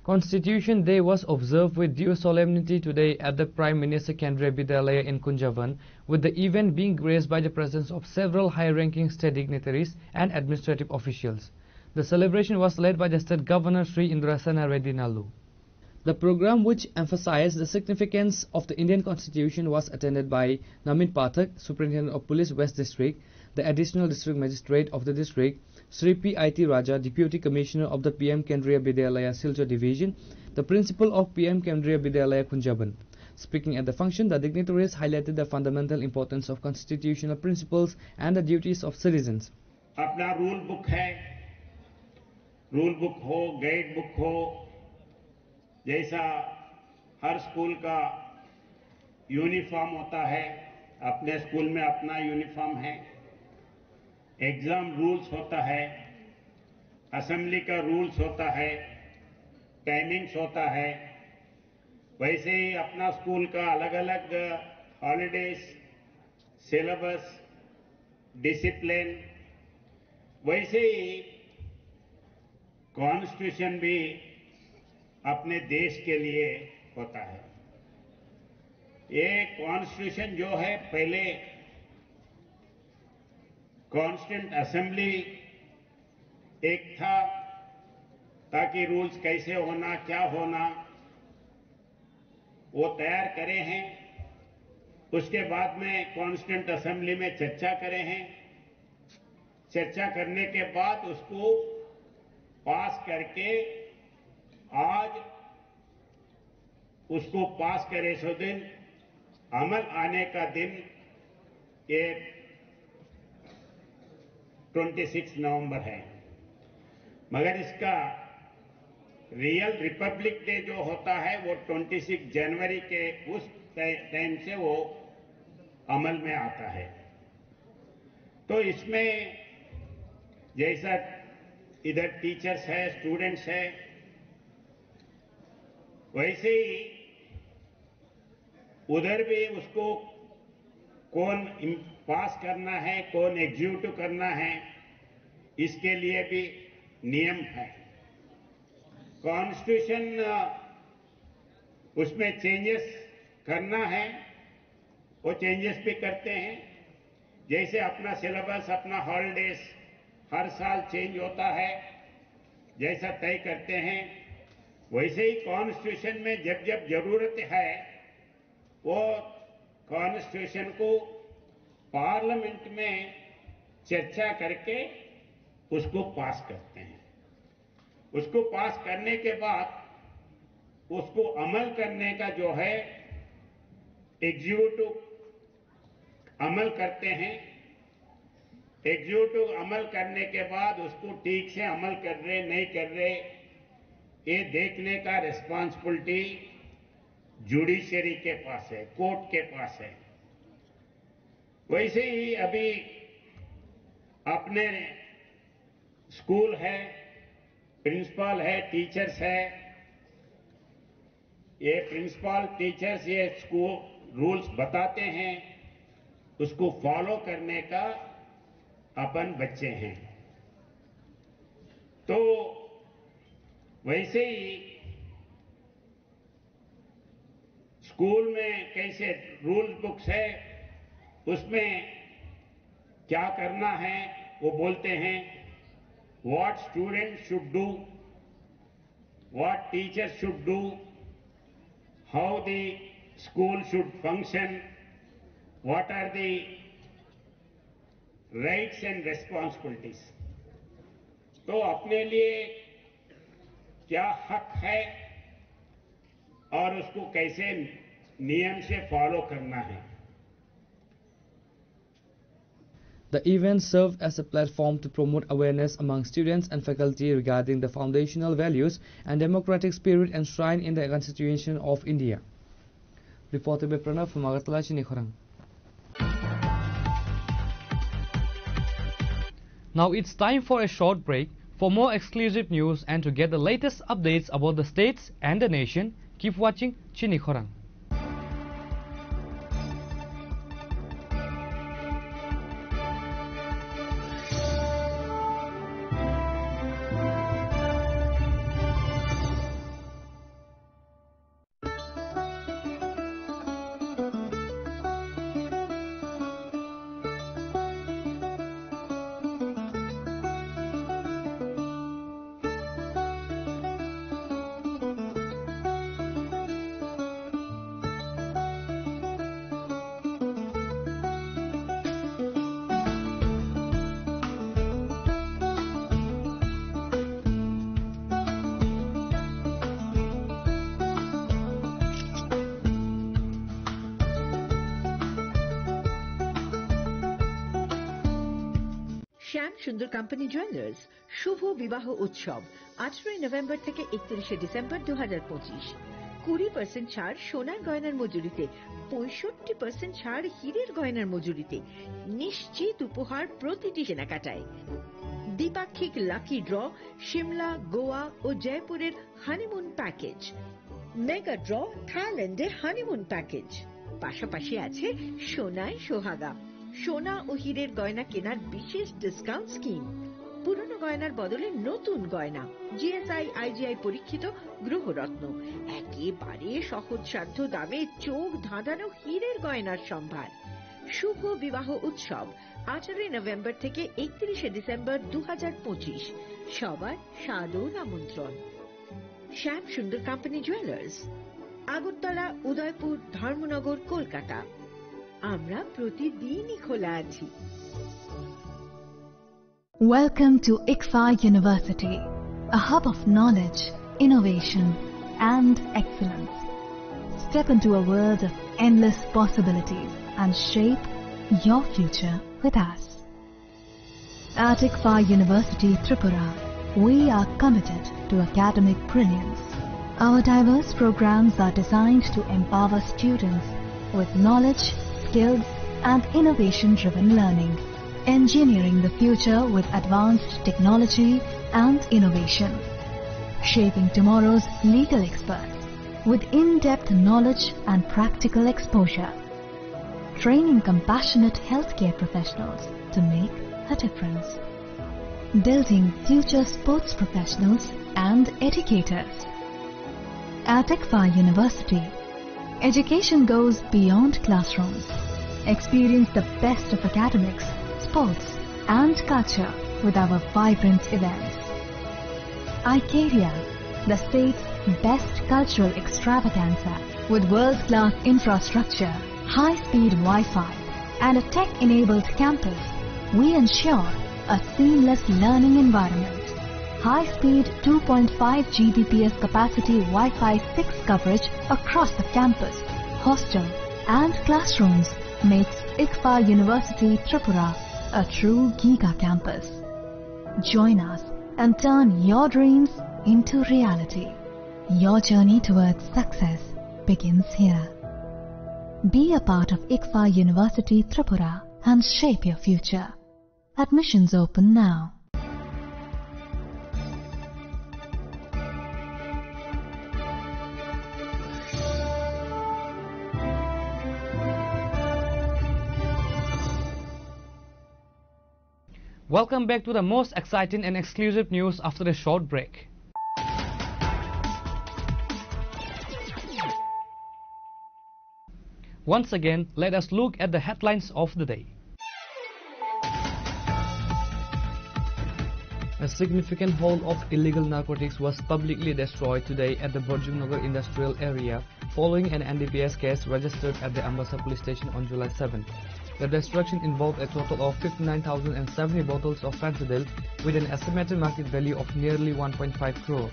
Constitution Day was observed with due solemnity today at the Prime Minister Kendriya Vidyalaya in Kunjavan, with the event being graced by the presence of several high-ranking state dignitaries and administrative officials. The celebration was led by the State Governor Sri Indrasena Reddy Nalu. The program, which emphasized the significance of the Indian Constitution, was attended by Namit Pathak, Superintendent of Police West District, the Additional District Magistrate of the district, Sri P.I.T. Raja, Deputy Commissioner of the PM Kendriya Vidyalaya Silchar Division, the Principal of PM Kendriya Vidyalaya Kunjaban. Speaking at the function, the dignitaries highlighted the fundamental importance of constitutional principles and the duties of citizens. अपना rule book है, rule book हो, guide book हो, जैसा हर school का uniform होता है, अपने school में अपना यूनिफॉर्म है। एग्जाम रूल्स होता है, असेंबली का रूल्स होता है, टाइमिंग्स होता है। वैसे ही अपना स्कूल का अलग अलग हॉलीडेज, सिलेबस, डिसिप्लिन, वैसे ही कॉन्स्टिट्यूशन भी अपने देश के लिए होता है। ये कॉन्स्टिट्यूशन जो है, पहले कॉन्स्टिट्यूंट असेंबली एक था, ताकि रूल्स कैसे होना, क्या होना, वो तैयार करे हैं। उसके बाद में कॉन्स्टिट्यूंट असेंबली में चर्चा करे हैं। चर्चा करने के बाद उसको पास करके आज उसको पास करे सो दिन अमल आने का दिन ये 26 नवंबर है। मगर इसका रियल रिपब्लिक डे जो होता है वो 26 जनवरी के उस टाइम से वो अमल में आता है। तो इसमें जैसा इधर टीचर्स है, स्टूडेंट्स है, वैसे ही उधर भी उसको कौन पास करना है, कौन एग्जीक्यूट करना है, इसके लिए भी नियम है। कॉन्स्टिट्यूशन उसमें चेंजेस करना है, वो चेंजेस भी करते हैं। जैसे अपना सिलेबस, अपना हॉलीडेज हर साल चेंज होता है, जैसा तय करते हैं, वैसे ही कॉन्स्टिट्यूशन में जब जब जरूरत है वो कॉन्स्टिट्यूशन को पार्लियामेंट में चर्चा करके उसको पास करते हैं। उसको पास करने के बाद उसको अमल करने का जो है एग्जीक्यूटिव अमल करते हैं। एग्जीक्यूटिव अमल करने के बाद उसको ठीक से अमल कर रहे नहीं कर रहे, ये देखने का रिस्पांसिबिलिटी जुडिशरी के पास है, कोर्ट के पास है। वैसे ही अभी अपने स्कूल है, प्रिंसिपल है, टीचर्स है, ये प्रिंसिपल टीचर्स ये स्कूल रूल्स बताते हैं, उसको फॉलो करने का अपन बच्चे हैं। तो वैसे ही स्कूल में कैसे रूल बुक्स है, उसमें क्या करना है वो बोलते हैं, what students should do, what teachers should do, how the school should function, what are the rights and responsibilities. तो अपने लिए क्या हक है और उसको कैसे नियम से फॉलो करना है। The event served as a platform to promote awareness among students and faculty regarding the foundational values and democratic spirit enshrined in the Constitution of India. Reported by Pranav from Agartala, Chini Khorang. Now it's time for a short break. For more exclusive news and to get the latest updates about the states and the nation, keep watching Chini Khorang. শ্যাম সুন্দর company jewellers শুভ বিবাহ উৎসব 18 November থেকে 31 December 2025। 20% ছাড় সোনার গয়নার মজুরিতে, 65% ছাড় হীরের গয়নার মজুরিতে, নিশ্চিত উপহার প্রতিটি কেনাকাটায়। দ্বিপাক্ষিক লাকি ড্র, শিমলা, গোয়া ও জয়পুরের হানিমুন প্যাকেজ, মেগা ড্র থাইল্যান্ডের হানিমুন প্যাকেজ, পাশাপাশি আছে সোনায় সোহাগা, সোনা ও হীরের গয়না কেনার বিশেষ ডিসকাউন্ট স্কিম, পুরনো গয়নার বদলে নতুন গয়না, জিএসআই আইজিআই পরীক্ষিত গ্রহরত্ন, একেবারে সহজসাধ্য দামে চোখ ধাঁধানো হীরের গয়নার সম্ভার। শুভ বিবাহ উৎসব 18 নভেম্বর থেকে 31 ডিসেম্বর 2025। সবার সাদর আমন্ত্রণ। শ্যাম সুন্দর কোম্পানি জুয়েলার্স, আগরতলা, উদয়পুর, ধর্মনগর, কলকাতা। আমরা প্রতিদিনই খোলা আছি। Welcome to Englsih University, a hub of knowledge, innovation and excellence. Step into a world of endless possibilities and shape your future with us. At Englsih University, Tripura, we are committed to academic brilliance. Our diverse programs are designed to empower students with knowledge, skills and innovation-driven learning, engineering the future with advanced technology and innovation, shaping tomorrow's legal experts with in-depth knowledge and practical exposure, training compassionate healthcare professionals to make a difference, building future sports professionals and educators. At Englsih University, education goes beyond classrooms. Experience the best of academics, sports and culture with our vibrant events. Icaria, the state's best cultural extravaganza, with world-class infrastructure, high-speed Wi-Fi and a tech-enabled campus, we ensure a seamless learning environment. High-speed 2.5 Gbps capacity Wi-Fi 6 coverage across the campus, hostel and classrooms makes Englsih University Tripura a true giga campus. Join us and turn your dreams into reality. Your journey towards success begins here. Be a part of Englsih University Tripura and shape your future. Admissions open now. Welcome back to the most exciting and exclusive news after a short break. Once again, let us look at the headlines of the day. A significant haul of illegal narcotics was publicly destroyed today at the Borjungnagar industrial area following an NDPS case registered at the Ambassa police station on July 7. The destruction involved a total of 59,070 bottles of fentanyl with an estimated market value of nearly 1.5 crore.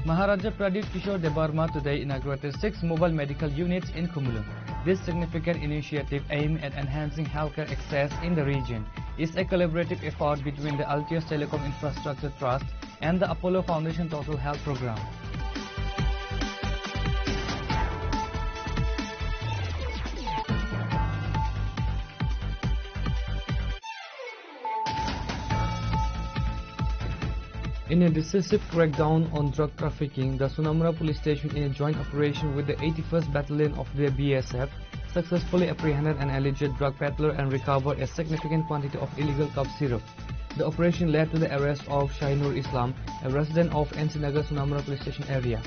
Maharaja Pradeep Kishore Debarma today inaugurated 6 mobile medical units in Kumulum. This significant initiative aimed at enhancing healthcare access in the region is a collaborative effort between the Altius Telecom Infrastructure Trust and the Apollo Foundation Total Health Program. In a decisive crackdown on drug trafficking, the Sunamura police station, in a joint operation with the 81st Battalion of the BSF, successfully apprehended an alleged drug peddler and recovered a significant quantity of illegal cough syrup. The operation led to the arrest of Shahinur Islam, a resident of Englsih Sunamura police station area.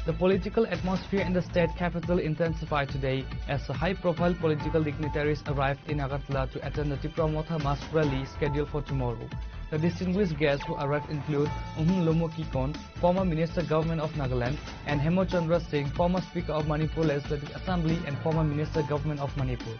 The political atmosphere in the state capital intensified today as high-profile political dignitaries arrived in Agartala to attend the Tripura Motha mass rally scheduled for tomorrow. The distinguished guests who arrived include Lomo Kikon, former Minister Government of Nagaland, and Hemo Chandra Singh, former Speaker of Manipur Legislative Assembly and former Minister Government of Manipur.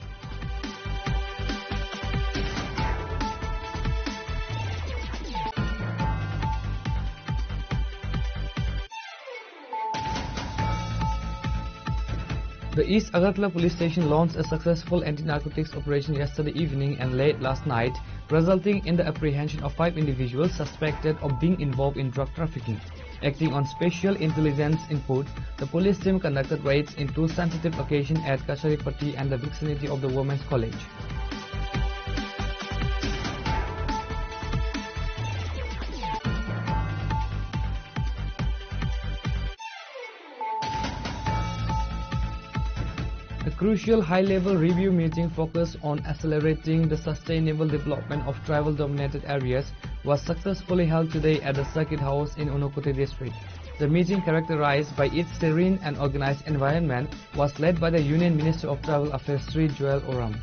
The East Agartala police station launched a successful anti-narcotics operation yesterday evening and late last night, resulting in the apprehension of 5 individuals suspected of being involved in drug trafficking. Acting on special intelligence input, the police team conducted raids in 2 sensitive locations at Kasharipatti and the vicinity of the Women's College. A crucial high-level review meeting focused on accelerating the sustainable development of tribal-dominated areas was successfully held today at the Circuit House in Unakoti district. The meeting, characterized by its serene and organized environment, was led by the Union Minister of Tribal Affairs Sri Joel Oram.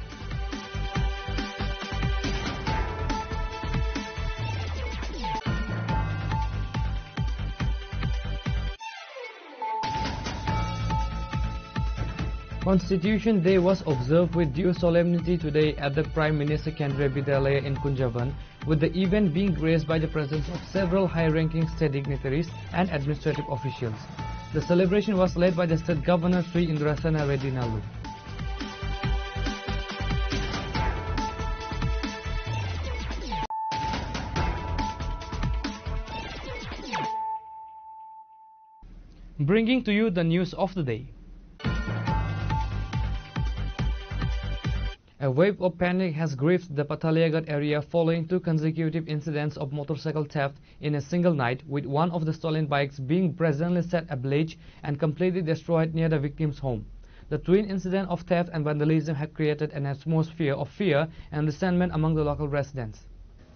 Constitution Day was observed with due solemnity today at the Prime Minister Kendriya Vidyalaya in Kunjavan, with the event being graced by the presence of several high-ranking state dignitaries and administrative officials. The celebration was led by the State Governor Sri Indrasena Reddy Nalu. Bringing to you the news of the day. A wave of panic has gripped the Patalyagat area following 2 consecutive incidents of motorcycle theft in a single night, with one of the stolen bikes being brazenly set ablaze and completely destroyed near the victim's home. The twin incidents of theft and vandalism have created an atmosphere of fear and resentment among the local residents.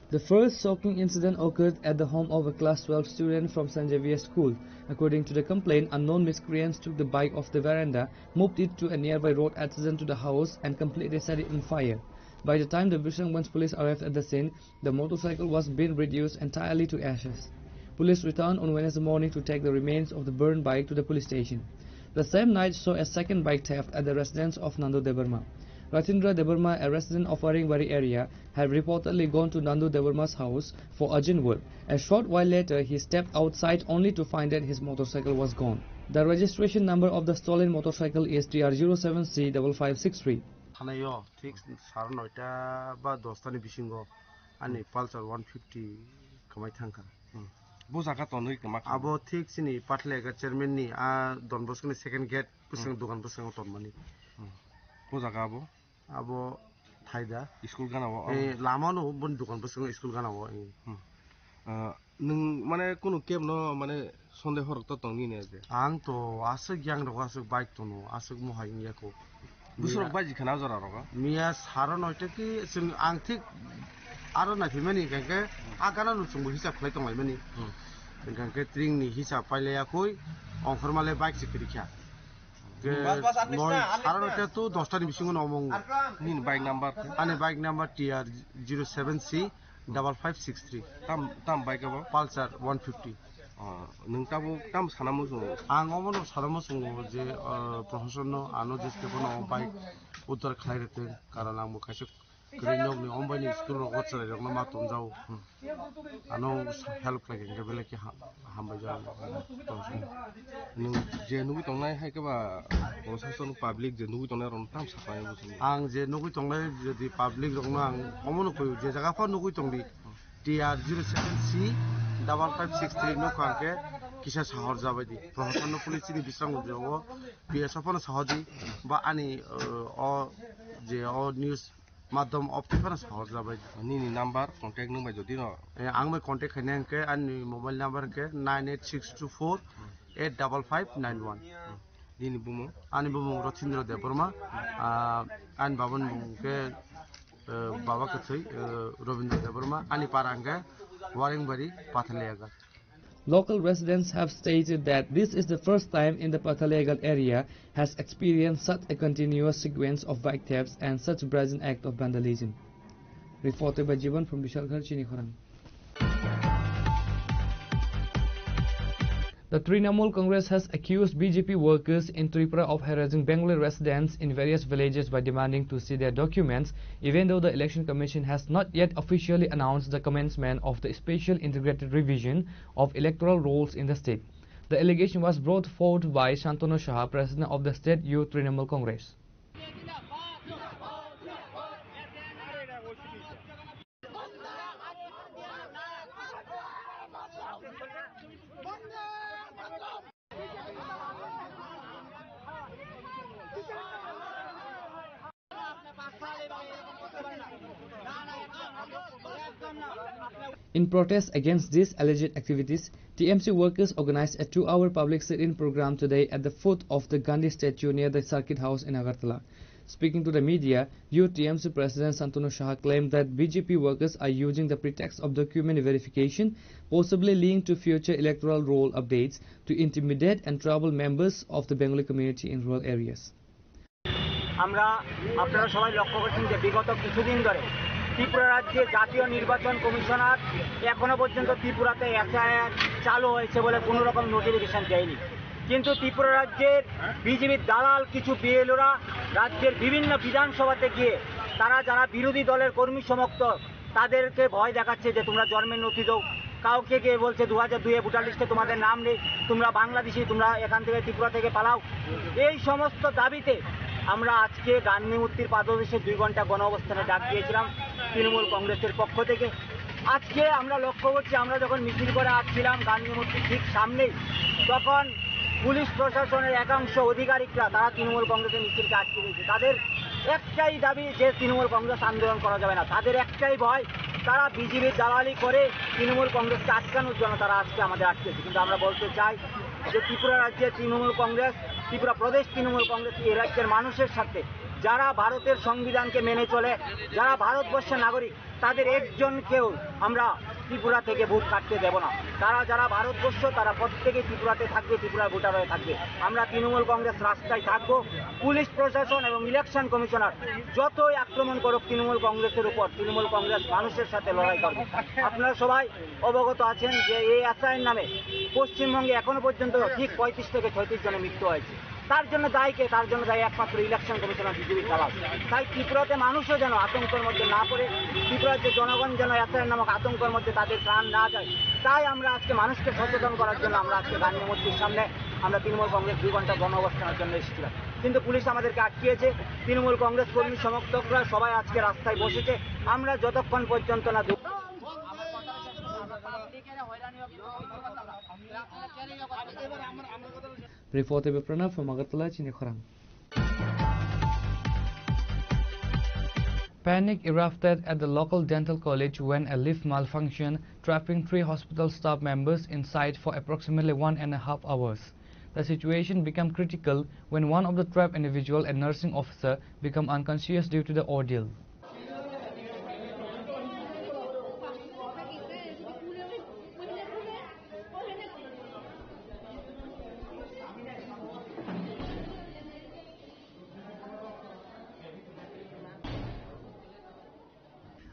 The first shocking incident occurred at the home of a class 12 student from St. Xavier's School. According to the complaint, unknown miscreants took the bike off the veranda, moved it to a nearby road adjacent to the house and completely set it on fire. By the time the Vishanganj police arrived at the scene, the motorcycle was being reduced entirely to ashes. Police returned on Wednesday morning to take the remains of the burned bike to the police station. The same night saw a second bike theft at the residence of Nandu Debarma. Ratindra Debarma, a resident of Waringwari area, had reportedly gone to Nandu Debarma's house for urgent work. A short while later, he stepped outside only to find that his motorcycle was gone. The registration number of the stolen motorcycle is TR07C5563. Hanayo, fix Sarnoita, but Dostani Bishingo, and a Pulsar 150 Kamaitanka. Bosaka tonui kemak. Abo thik sini patlega chairman ni Don Bosco ni second gate pusing dukan pusing ton mani. Bosaka abo thaida school kana wo. Lama no bun dukan pusing school kana wo. Nung mana kuno kem no mana sonde horok to tongi ne je. Ang to asuk yang ro asuk bike to no asuk mo haing ya ko. Busrok baji khana jara ro. Mia sara no te ki sing ang thik aro na thimani kangke agana no sungbu hisab khlai tong lai mani. Kangke tring ni hisab paile ya koi ongformale bike sikri kya. Sara no te tu 10 ta ni bisingo no mong. Nin bike number ane bike number TR 07C 5563 tam bike abo Pulsar 150 nung tabo tam sanamo so ang omono sanamo so je professional ano jeske kono bike utar khlai rete karon ang mukhaise krenok ni ombani school ro gotsare rok ma tom jao ano help lage nge bele ki hamba ja nung je nugi tongnai hai ka ba proshashan public je nugi tongnai ron tam sakai bo ang je nugi tongnai jodi public rok na ang omono ko je jaga fa nugi tongdi TR 07C 5563 no kanke kisa shahar jabadi prohashan police ni bisang jo PSF na sahadi ba ani o je o news madam optifana shahar jabadi ni number contact number jodi no ang me contact khane ke ani mobile number ke 98624 85591 dini bumo ani bumo Rothindra Deborma an babon ke baba ke thai Robindra Deborma ani paranga Waringbari Pathaleaga. Local residents have stated that this is the first time in the Pathalegal area has experienced such a continuous sequence of bike thefts and such brazen act of vandalism. Reported by Jivan from Vishalghar, Chini Khorang. The Trinamool Congress has accused BJP workers in Tripura of harassing Bengali residents in various villages by demanding to see their documents, even though the Election Commission has not yet officially announced the commencement of the special integrated revision of electoral rolls in the state. The allegation was brought forward by Shantanu Shah, President of the State Youth Trinamool Congress. In protest against these alleged activities, TMC workers organized a 2-hour public sit-in program today at the foot of the Gandhi statue near the Circuit House in Agartala. Speaking to the media, Youth TMC President Shantanu Shah claimed that BJP workers are using the pretext of document verification, possibly linked to future electoral roll updates, to intimidate and trouble members of the Bengali community in rural areas. আমরা আপনারা সবাই লক্ষ্য করছেন যে বিগত কিছুদিন ধরে ত্রিপুরা রাজ্যে জাতীয় নির্বাচন কমিশনার এখনো পর্যন্ত ত্রিপুরাতে এসআইআর চালু হয়েছে বলে কোনো রকম নোটিফিকেশন দেয়নি, কিন্তু ত্রিপুরা রাজ্যের বিজেপির দালাল কিছু বিএলওরা রাজ্যের বিভিন্ন বিধানসভাতে গিয়ে তারা যারা বিরোধী দলের কর্মী সমর্থক তাদেরকে ভয় দেখাচ্ছে যে তোমরা জন্মের নথি দাও, কাউকে গিয়ে বলছে 2002 ভোটার লিস্টে তোমাদের নাম নেই, তোমরা বাংলাদেশি, তোমরা এখান থেকে ত্রিপুরা থেকে পালাও। এই সমস্ত দাবিতে আমরা আজকে গান্ধী মূর্তির পাদদেশে 2 ঘন্টা গণঅবস্থানে ডাক দিয়েছিলাম তৃণমূল কংগ্রেসের পক্ষ থেকে। আজকে আমরা লক্ষ্য করছি আমরা যখন মিছিল করে আসছিলাম গান্ধী মূর্তির ঠিক সামনেই, তখন পুলিশ প্রশাসনের একাংশ অধিকারিকরা তারা তৃণমূল কংগ্রেসের মিছিলকে আটকে দিয়েছে। তাদের একটাই দাবি যে তৃণমূল কংগ্রেস আন্দোলন করা যাবে না, তাদের একটাই ভয় তারা বিজেপির দালালি করে তৃণমূল কংগ্রেসকে আটকানোর জন্য তারা আজকে আমাদের আটকেছে। কিন্তু আমরা বলতে চাই যে ত্রিপুরা রাজ্যের তৃণমূল কংগ্রেস, ত্রিপুরা প্রদেশ তৃণমূল কংগ্রেস এই রাজ্যের মানুষের সাথে যারা ভারতের সংবিধানকে মেনে চলে, যারা ভারতবর্ষের নাগরিক, তাদের একজনকেও আমরা ত্রিপুরা থেকে ভোট কাটতে দেব না। তারা যারা ভারতবর্ষ তারা প্রত্যেকে ত্রিপুরাতে থাকবে, ত্রিপুরার ভোটার হয়ে থাকবে। আমরা তৃণমূল কংগ্রেস রাস্তায় থাকবো। পুলিশ প্রশাসন এবং ইলেকশন কমিশনার যতই আক্রমণ করুক তৃণমূল কংগ্রেসের উপর, তৃণমূল কংগ্রেস মানুষের সাথে লড়াই করবে। আপনারা সবাই অবগত আছেন যে এই এসআইআর নামে পশ্চিমবঙ্গে এখনো পর্যন্ত ঠিক 35 থেকে 36 জনের মৃত্যু হয়েছে। তার জন্য দায়ী কে? তার জন্য দায়ী একমাত্র ইলেকশন কমিশনার বিজেপি দালাল। তাই ত্রিপুরাতে মানুষও যেন আতঙ্কের মধ্যে না পড়ে, ত্রিপুরার যে জনগণ যেন এসআইআর নামক আতঙ্কের মধ্যে তাদের প্রাণ না যায়, তাই আমরা আজকে মানুষকে সচেতন করার জন্য আমরা আজকে গান্ধী মূর্তির সামনে আমরা তৃণমূল কংগ্রেস 2 ঘন্টা গণঅবস্থানের জন্য এসেছিলাম। কিন্তু পুলিশ আমাদেরকে আটকিয়েছে। তৃণমূল কংগ্রেস কর্মী সমর্থকরা সবাই আজকে রাস্তায় বসেছে। আমরা যতক্ষণ পর্যন্ত না Reported by Pranav from Agartala, Chini Khorang. Panic erupted at the local dental college when a lift malfunctioned, trapping 3 hospital staff members inside for approximately 1.5 hours. The situation became critical when one of the trapped individuals, a nursing officer, became unconscious due to the ordeal.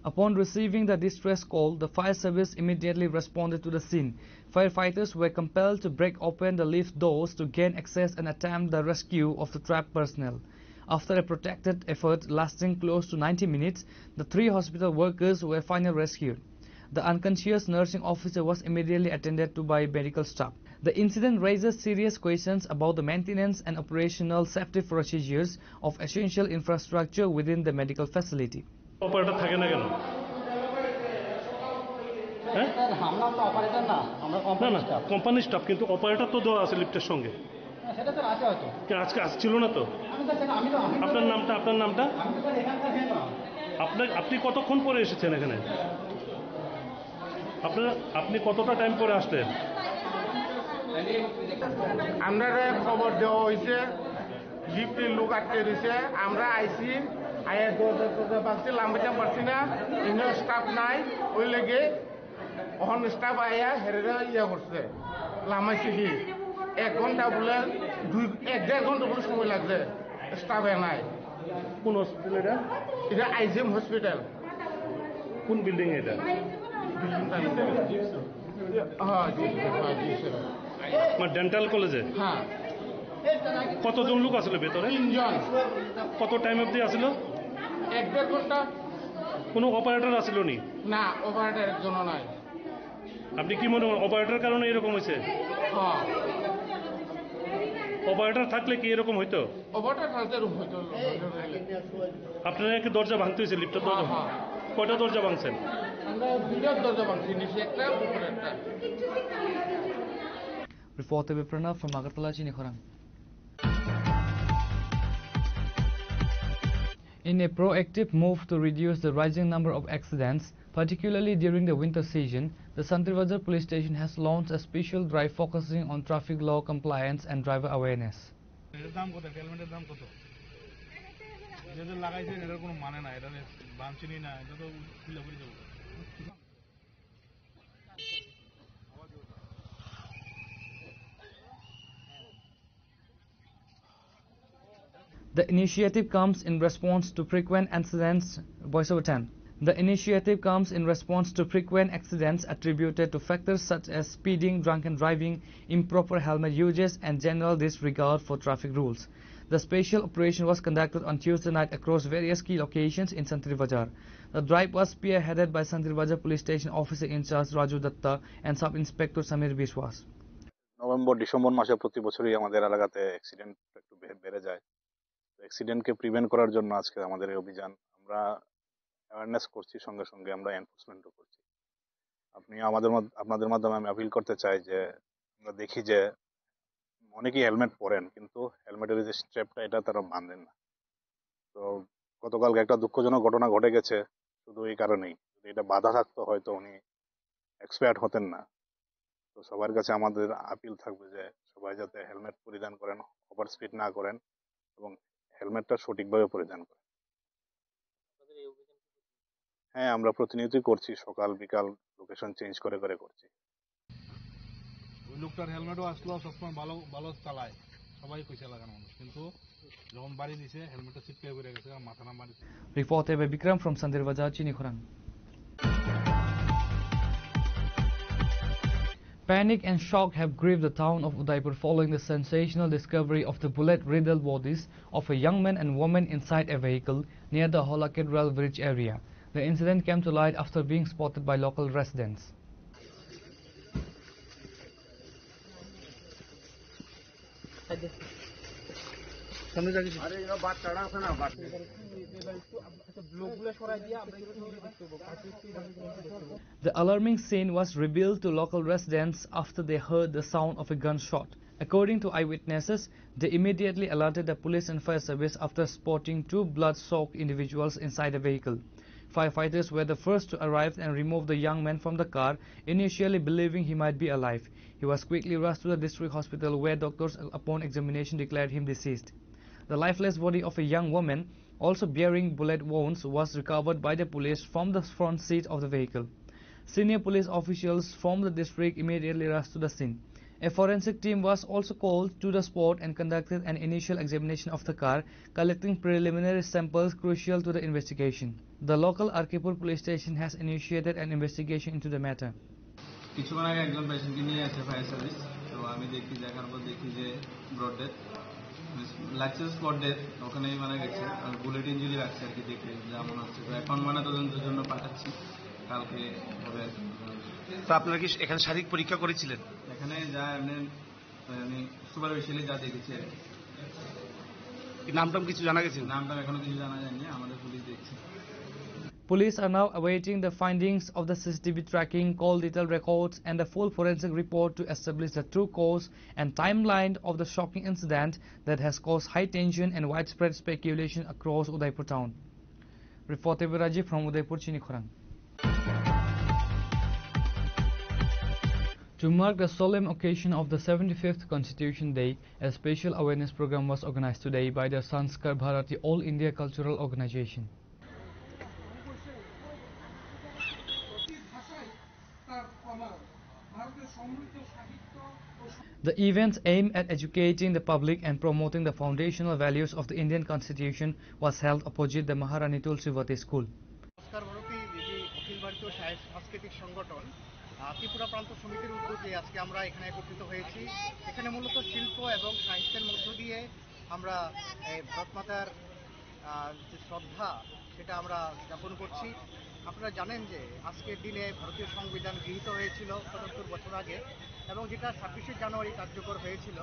Upon receiving the distress call, the fire service immediately responded to the scene. Firefighters were compelled to break open the lift doors to gain access and attempt the rescue of the trapped personnel. After a protracted effort lasting close to 90 minutes, the 3 hospital workers were finally rescued. The unconscious nursing officer was immediately attended to by medical staff. The incident raises serious questions about the maintenance and operational safety procedures of essential infrastructure within the medical facility. Operator থাকে না কেন? না না কোম্পানির staff, কিন্তু operator তো দেওয়া আছে লিফটের সঙ্গে। আজকে আসছিল না তো? আপনার নামটা আপনি কতক্ষণ পরে এসেছেন এখানে? আপনি কতটা টাইম পরে আসলেন? আমরা খবর দেওয়া হয়েছে লিফটের লোক আটকে দিয়েছে, আমরা আইসি আয়া দরজা পাচ্ছি, লাম্বাইতে পারছি না, এখানে স্টাফ নাই, ওই লেগে ওখান স্টাফ আয়া হেরেরা করছে, লামাইছে কি 1 ঘন্টা বলে 1.5 ঘন্টা বলে সময় লাগছে, স্টাফ নাই। কোন হসপিটাল এটা? এটা আইজিএম হসপিটাল। কোন বিল্ডিং এটা? হ্যাঁ, ডেন্টাল কলেজে। হ্যাঁ। কতজন লোক আসলে ভেতরে? 3 জন। কত টাইম অবধি আসছিল? 1.5 ঘন্টা। কোনো অপারেটর আসছিল নি? না, অপারেটর একজন নাই। আপনি কি মনে করেন অপারেটর কারণে এরকম হয়েছে? হ্যাঁ। অপারেটর থাকলে কি এরকম হইতো? অপারেটর থাকলে এরকম হইতো। আপনারা কি দরজা ভাঙতে হয়েছে লিফটের দরজা? কয়টা দরজা ভাঙছেন? আমরা 2টা দরজা ভাঙছি, নিচে একটা উপরে একটা। Reported by Pranav from Agartala, Chini Khorang. In a proactive move to reduce the rising number of accidents, particularly during the winter season, the Santirbajar police station has launched a special drive focusing on traffic law compliance and driver awareness. The initiative comes in response to frequent accidents. Voiceover 10. The initiative comes in response to frequent accidents attributed to factors such as speeding, drunken driving, improper helmet uses, and general disregard for traffic rules. The special operation was conducted on Tuesday night across various key locations in Santirbajar. The drive was spearheaded by Santirbajar Police Station Officer in charge Raju Datta and Sub Inspector Samir Biswas. November-December মাসে প্রতি বছরই আমাদের এলাকাতে accident একটু বেড়ে যায়। অ্যাক্সিডেন্টকে prevent করার জন্য আজকে আমাদের এই অভিযান। আমরা অ্যাওয়ারনেস করছি, সঙ্গে সঙ্গে আমরা এনফোর্সমেন্টও করছি। আপনাদের মাধ্যমে আমি আপিল করতে চাই যে আমরা দেখি যে অনেকেই হেলমেট পরেন, কিন্তু হেলমেটের যে স্ট্র্যাপটা এটা তারা বাঁধেন না। তো গতকালকে একটা দুঃখজনক ঘটনা ঘটে গেছে শুধু এই কারণেই, যদি এটা বাধা থাকতো হয়তো উনি এক্সপায়ার্ড হতেন না। তো সবার কাছে আমাদের আপিল থাকবে যে সবাই যাতে হেলমেট পরিধান করেন, ওভার স্পিড না করেন এবং হেলমেটটা সঠিকভাবে পরিধান করেন। হ্যাঁ, আমরা প্রতিনিয়তই করছি, সকাল বিকাল লোকেশন চেঞ্জ করে করছি। ওই লোকটার হেলমেটও আসলো, সবসময় ভালো ভালো চালায়, সবাই পয়সা লাগানো মানুষ, কিন্তু যখন বাড়ি দিছে হেলমেটটা ছিটকে পড়ে গেছে, মাথা না মারিছে। Reported by Bikram from Santirbajar, Chini Khorang. Panic and shock have gripped the town of Udaipur following the sensational discovery of the bullet-riddled bodies of a young man and woman inside a vehicle near the Hola Cathedral Bridge area. The incident came to light after being spotted by local residents. The alarming scene was revealed to local residents after they heard the sound of a gunshot. According to eyewitnesses, they immediately alerted the police and fire service after spotting two blood-soaked individuals inside the vehicle. Firefighters were the first to arrive and remove the young man from the car, initially believing he might be alive. He was quickly rushed to the district hospital where doctors upon examination declared him deceased. The lifeless body of a young woman, also bearing bullet wounds, was recovered by the police from the front seat of the vehicle. Senior police officials from the district immediately rushed to the scene. A forensic team was also called to the spot and conducted an initial examination of the car, collecting preliminary samples crucial to the investigation. The local Arkipur police station has initiated an investigation into the matter. কিছুক্ষণ আগে একজন পেশেন্টকে নিয়ে আসে fire service, তো আমি দেখি দেখার পর দেখি যে ব্রড ডেথ লাগছে, স্পট ডেথ, ওখানেই মারা গেছে। বুলেট ইঞ্জুরি লাগছে আর কি, দেখে যেমন হচ্ছে। তো এখন তদন্তের জন্য পাঠাচ্ছি, কালকে হবে আর কি। তো আপনারা কি এখানে শারীরিক পরীক্ষা করেছিলেন? এখানে যা আমি সুপারভিশনে যা দেখেছি আর কি। নামটাম কিছু জানা গেছে? নামটাম এখনো কিছু জানা যায়নি, আমাদের পুলিশ দেখছে। Police are now awaiting the findings of the CCTV tracking, call detail records and the full forensic report to establish the true cause and timeline of the shocking incident that has caused high tension and widespread speculation across Udaipur town. Reporter Rajiv from Udaipur, Chini Khorang. To mark the solemn occasion of the 75th Constitution Day, a special awareness program was organized today by the Sanskar Bharati All India Cultural Organization. The events aimed at educating the public and promoting the foundational values of the Indian Constitution was held opposite the Maharani Tulsiwati School. সংস্কার ভারতী অখিল ভারতীয় সাংস্কৃতিক সংগঠন ত্রিপুরা প্রান্ত সমিতির উদ্যোগে আজকে আমরা এখানে একত্রিত হয়েছি। এখানে মূলত শিল্প এবং সাহিত্যের মধ্য দিয়ে আমরা ভারত মাতার যে শ্রদ্ধা সেটা আমরা জ্ঞাপন করছি। আপনারা জানেন যে আজকের দিনে ভারতীয় সংবিধান গৃহীত হয়েছিল ৭৫ বছর আগে এবং যেটা ২৬শে জানুয়ারি কার্যকর হয়েছিল।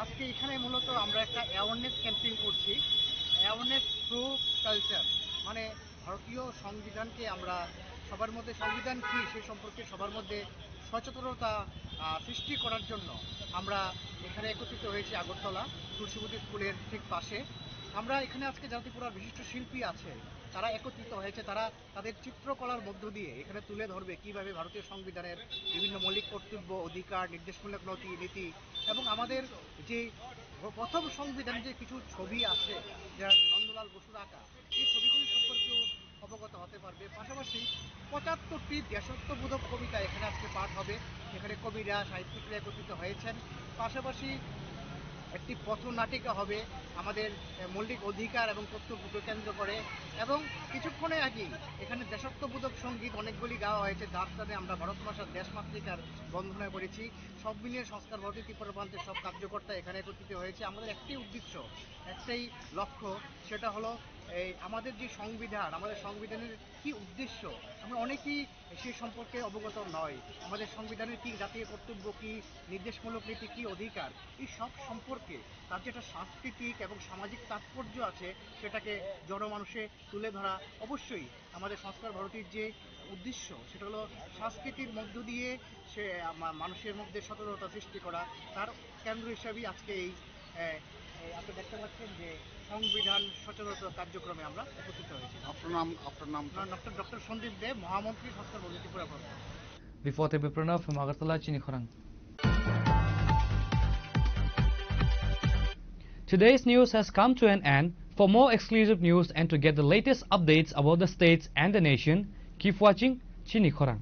আজকে এখানে মূলত আমরা একটা অ্যাওয়ারনেস ক্যাম্পেইন করছি, অ্যাওয়ারনেস থ্রু কালচার, মানে ভারতীয় সংবিধানকে আমরা সবার মধ্যে, সংবিধান কী সে সম্পর্কে সবার মধ্যে সচেতনতা সৃষ্টি করার জন্য আমরা এখানে একত্রিত হয়েছি আগরতলা তুলসীবতী স্কুলের ঠিক পাশে। আমরা এখানে আজকে ত্রিপুরার বিশিষ্ট শিল্পী আছে, তারা একত্রিত হয়েছে, তারা তাদের চিত্রকলার মধ্য দিয়ে এখানে তুলে ধরবে কীভাবে ভারতীয় সংবিধানের বিভিন্ন মৌলিক কর্তব্য, অধিকার, নির্দেশমূলক নীতি এবং আমাদের যে প্রথম সংবিধানে যে কিছু ছবি আছে যা নন্দলাল বসুর আঁকা, এই ছবিগুলি সম্পর্কেও অবগত হতে পারবে। পাশাপাশি ৭৫টি দেশাত্মবোধক কবিতা এখানে আজকে পাঠ হবে, এখানে কবিরা, সাহিত্যিকরা একত্রিত হয়েছেন। পাশাপাশি একটি পথনাটিকা হবে আমাদের মৌলিক অধিকার এবং কর্তব্যকে কেন্দ্র করে, এবং কিছুক্ষণে আগেই এখানে দেশাত্মবোধক সঙ্গীত অনেকগুলি গাওয়া হয়েছে, যার সাথে আমরা ভারত ভাষার দেশমাতৃকার বন্ধনে করেছি। সব মিলিয়ে সংস্কার ভারতী ত্রিপুরা প্রান্তের সব কার্যকর্তা এখানে একত্রিত হয়েছে। আমাদের একটি উদ্দেশ্য, একটাই লক্ষ্য, সেটা হলো এই আমাদের যে সংবিধান, আমাদের সংবিধানের কি উদ্দেশ্য আমরা অনেকেই সে সম্পর্কে অবগত নয়। আমাদের সংবিধানের কি জাতীয় কর্তব্য, কি নির্দেশমূলক নীতি, কি অধিকার, এই সব সম্পর্কে তার যেটা সাংস্কৃতিক এবং সামাজিক তাৎপর্য আছে সেটাকে জনমানুষে তুলে ধরা অবশ্যই আমাদের সংস্কার ভারতীর যে উদ্দেশ্য, সেটা হলো সংস্কৃতির মধ্য দিয়ে সে মানুষের মধ্যে সচেতনতা সৃষ্টি করা। তার কেন্দ্র হিসাবেই আজকে এই আপনি দেখতে পাচ্ছেন যে সংবিধান সচেতনতা কার্যক্রমে আমরা একত্রিত হয়েছি। আপনার নাম? ডক্টর সন্দীপ দেব, মহামন্ত্রী, সংস্কার ভারতী ত্রিপুরা প্রান্ত। Reporter Pranav from Agartala, Chini Khorang. Today's news has come to an end. For more exclusive news and to get the latest updates about the states and the nation, keep watching Chini Khorang.